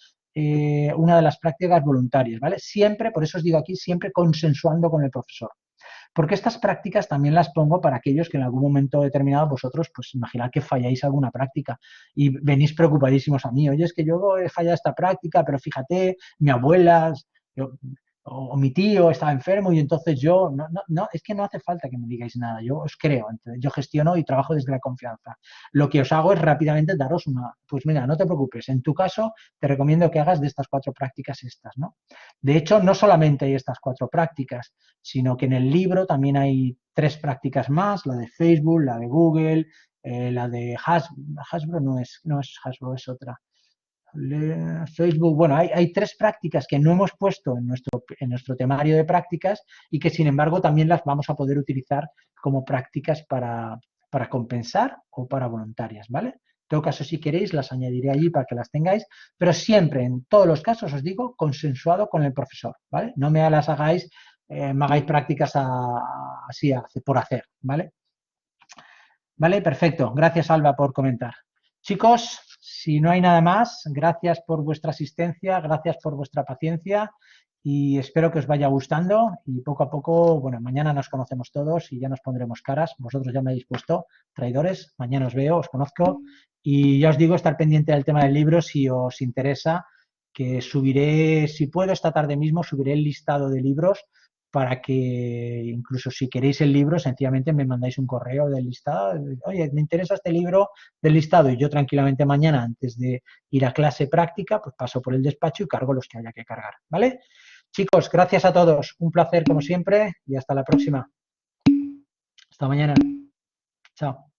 una de las prácticas voluntarias, ¿vale? Siempre, por eso os digo aquí, siempre consensuando con el profesor. Porque estas prácticas también las pongo para aquellos que en algún momento determinado vosotros, pues imaginad que falláis alguna práctica y venís preocupadísimos a mí. Oye, es que yo he fallado esta práctica, pero fíjate, mi abuela o mi tío estaba enfermo y entonces yo, no, es que no hace falta que me digáis nada, yo os creo, yo gestiono y trabajo desde la confianza. Lo que os hago es rápidamente daros pues mira, no te preocupes, en tu caso te recomiendo que hagas de estas 4 prácticas estas, ¿no? De hecho, no solamente hay estas 4 prácticas, sino que en el libro también hay 3 prácticas más, la de Facebook, la de Google, la de Hasbro, no es Hasbro, es otra. Facebook, bueno, hay 3 prácticas que no hemos puesto en nuestro temario de prácticas y que sin embargo también las vamos a poder utilizar como prácticas para compensar o para voluntarias, ¿vale? En todo caso, si queréis, las añadiré allí para que las tengáis, pero siempre, en todos los casos, os digo, consensuado con el profesor, ¿vale? No me las hagáis, me hagáis prácticas así por hacer, ¿vale? Vale, perfecto. Gracias, Alba, por comentar. Chicos, si no hay nada más, gracias por vuestra asistencia, gracias por vuestra paciencia y espero que os vaya gustando y poco a poco, bueno, mañana nos conocemos todos y ya nos pondremos caras. Vosotros ya me habéis puesto traidores, mañana os veo, os conozco y ya os digo, estar pendiente del tema del libro si os interesa, que subiré, si puedo esta tarde mismo, subiré el listado de libros para que incluso si queréis el libro, sencillamente me mandáis un correo del listado, oye, me interesa este libro del listado y yo tranquilamente mañana, antes de ir a clase práctica, pues paso por el despacho y cargo los que haya que cargar, ¿vale? Chicos, gracias a todos, un placer como siempre y hasta la próxima. Hasta mañana. Chao.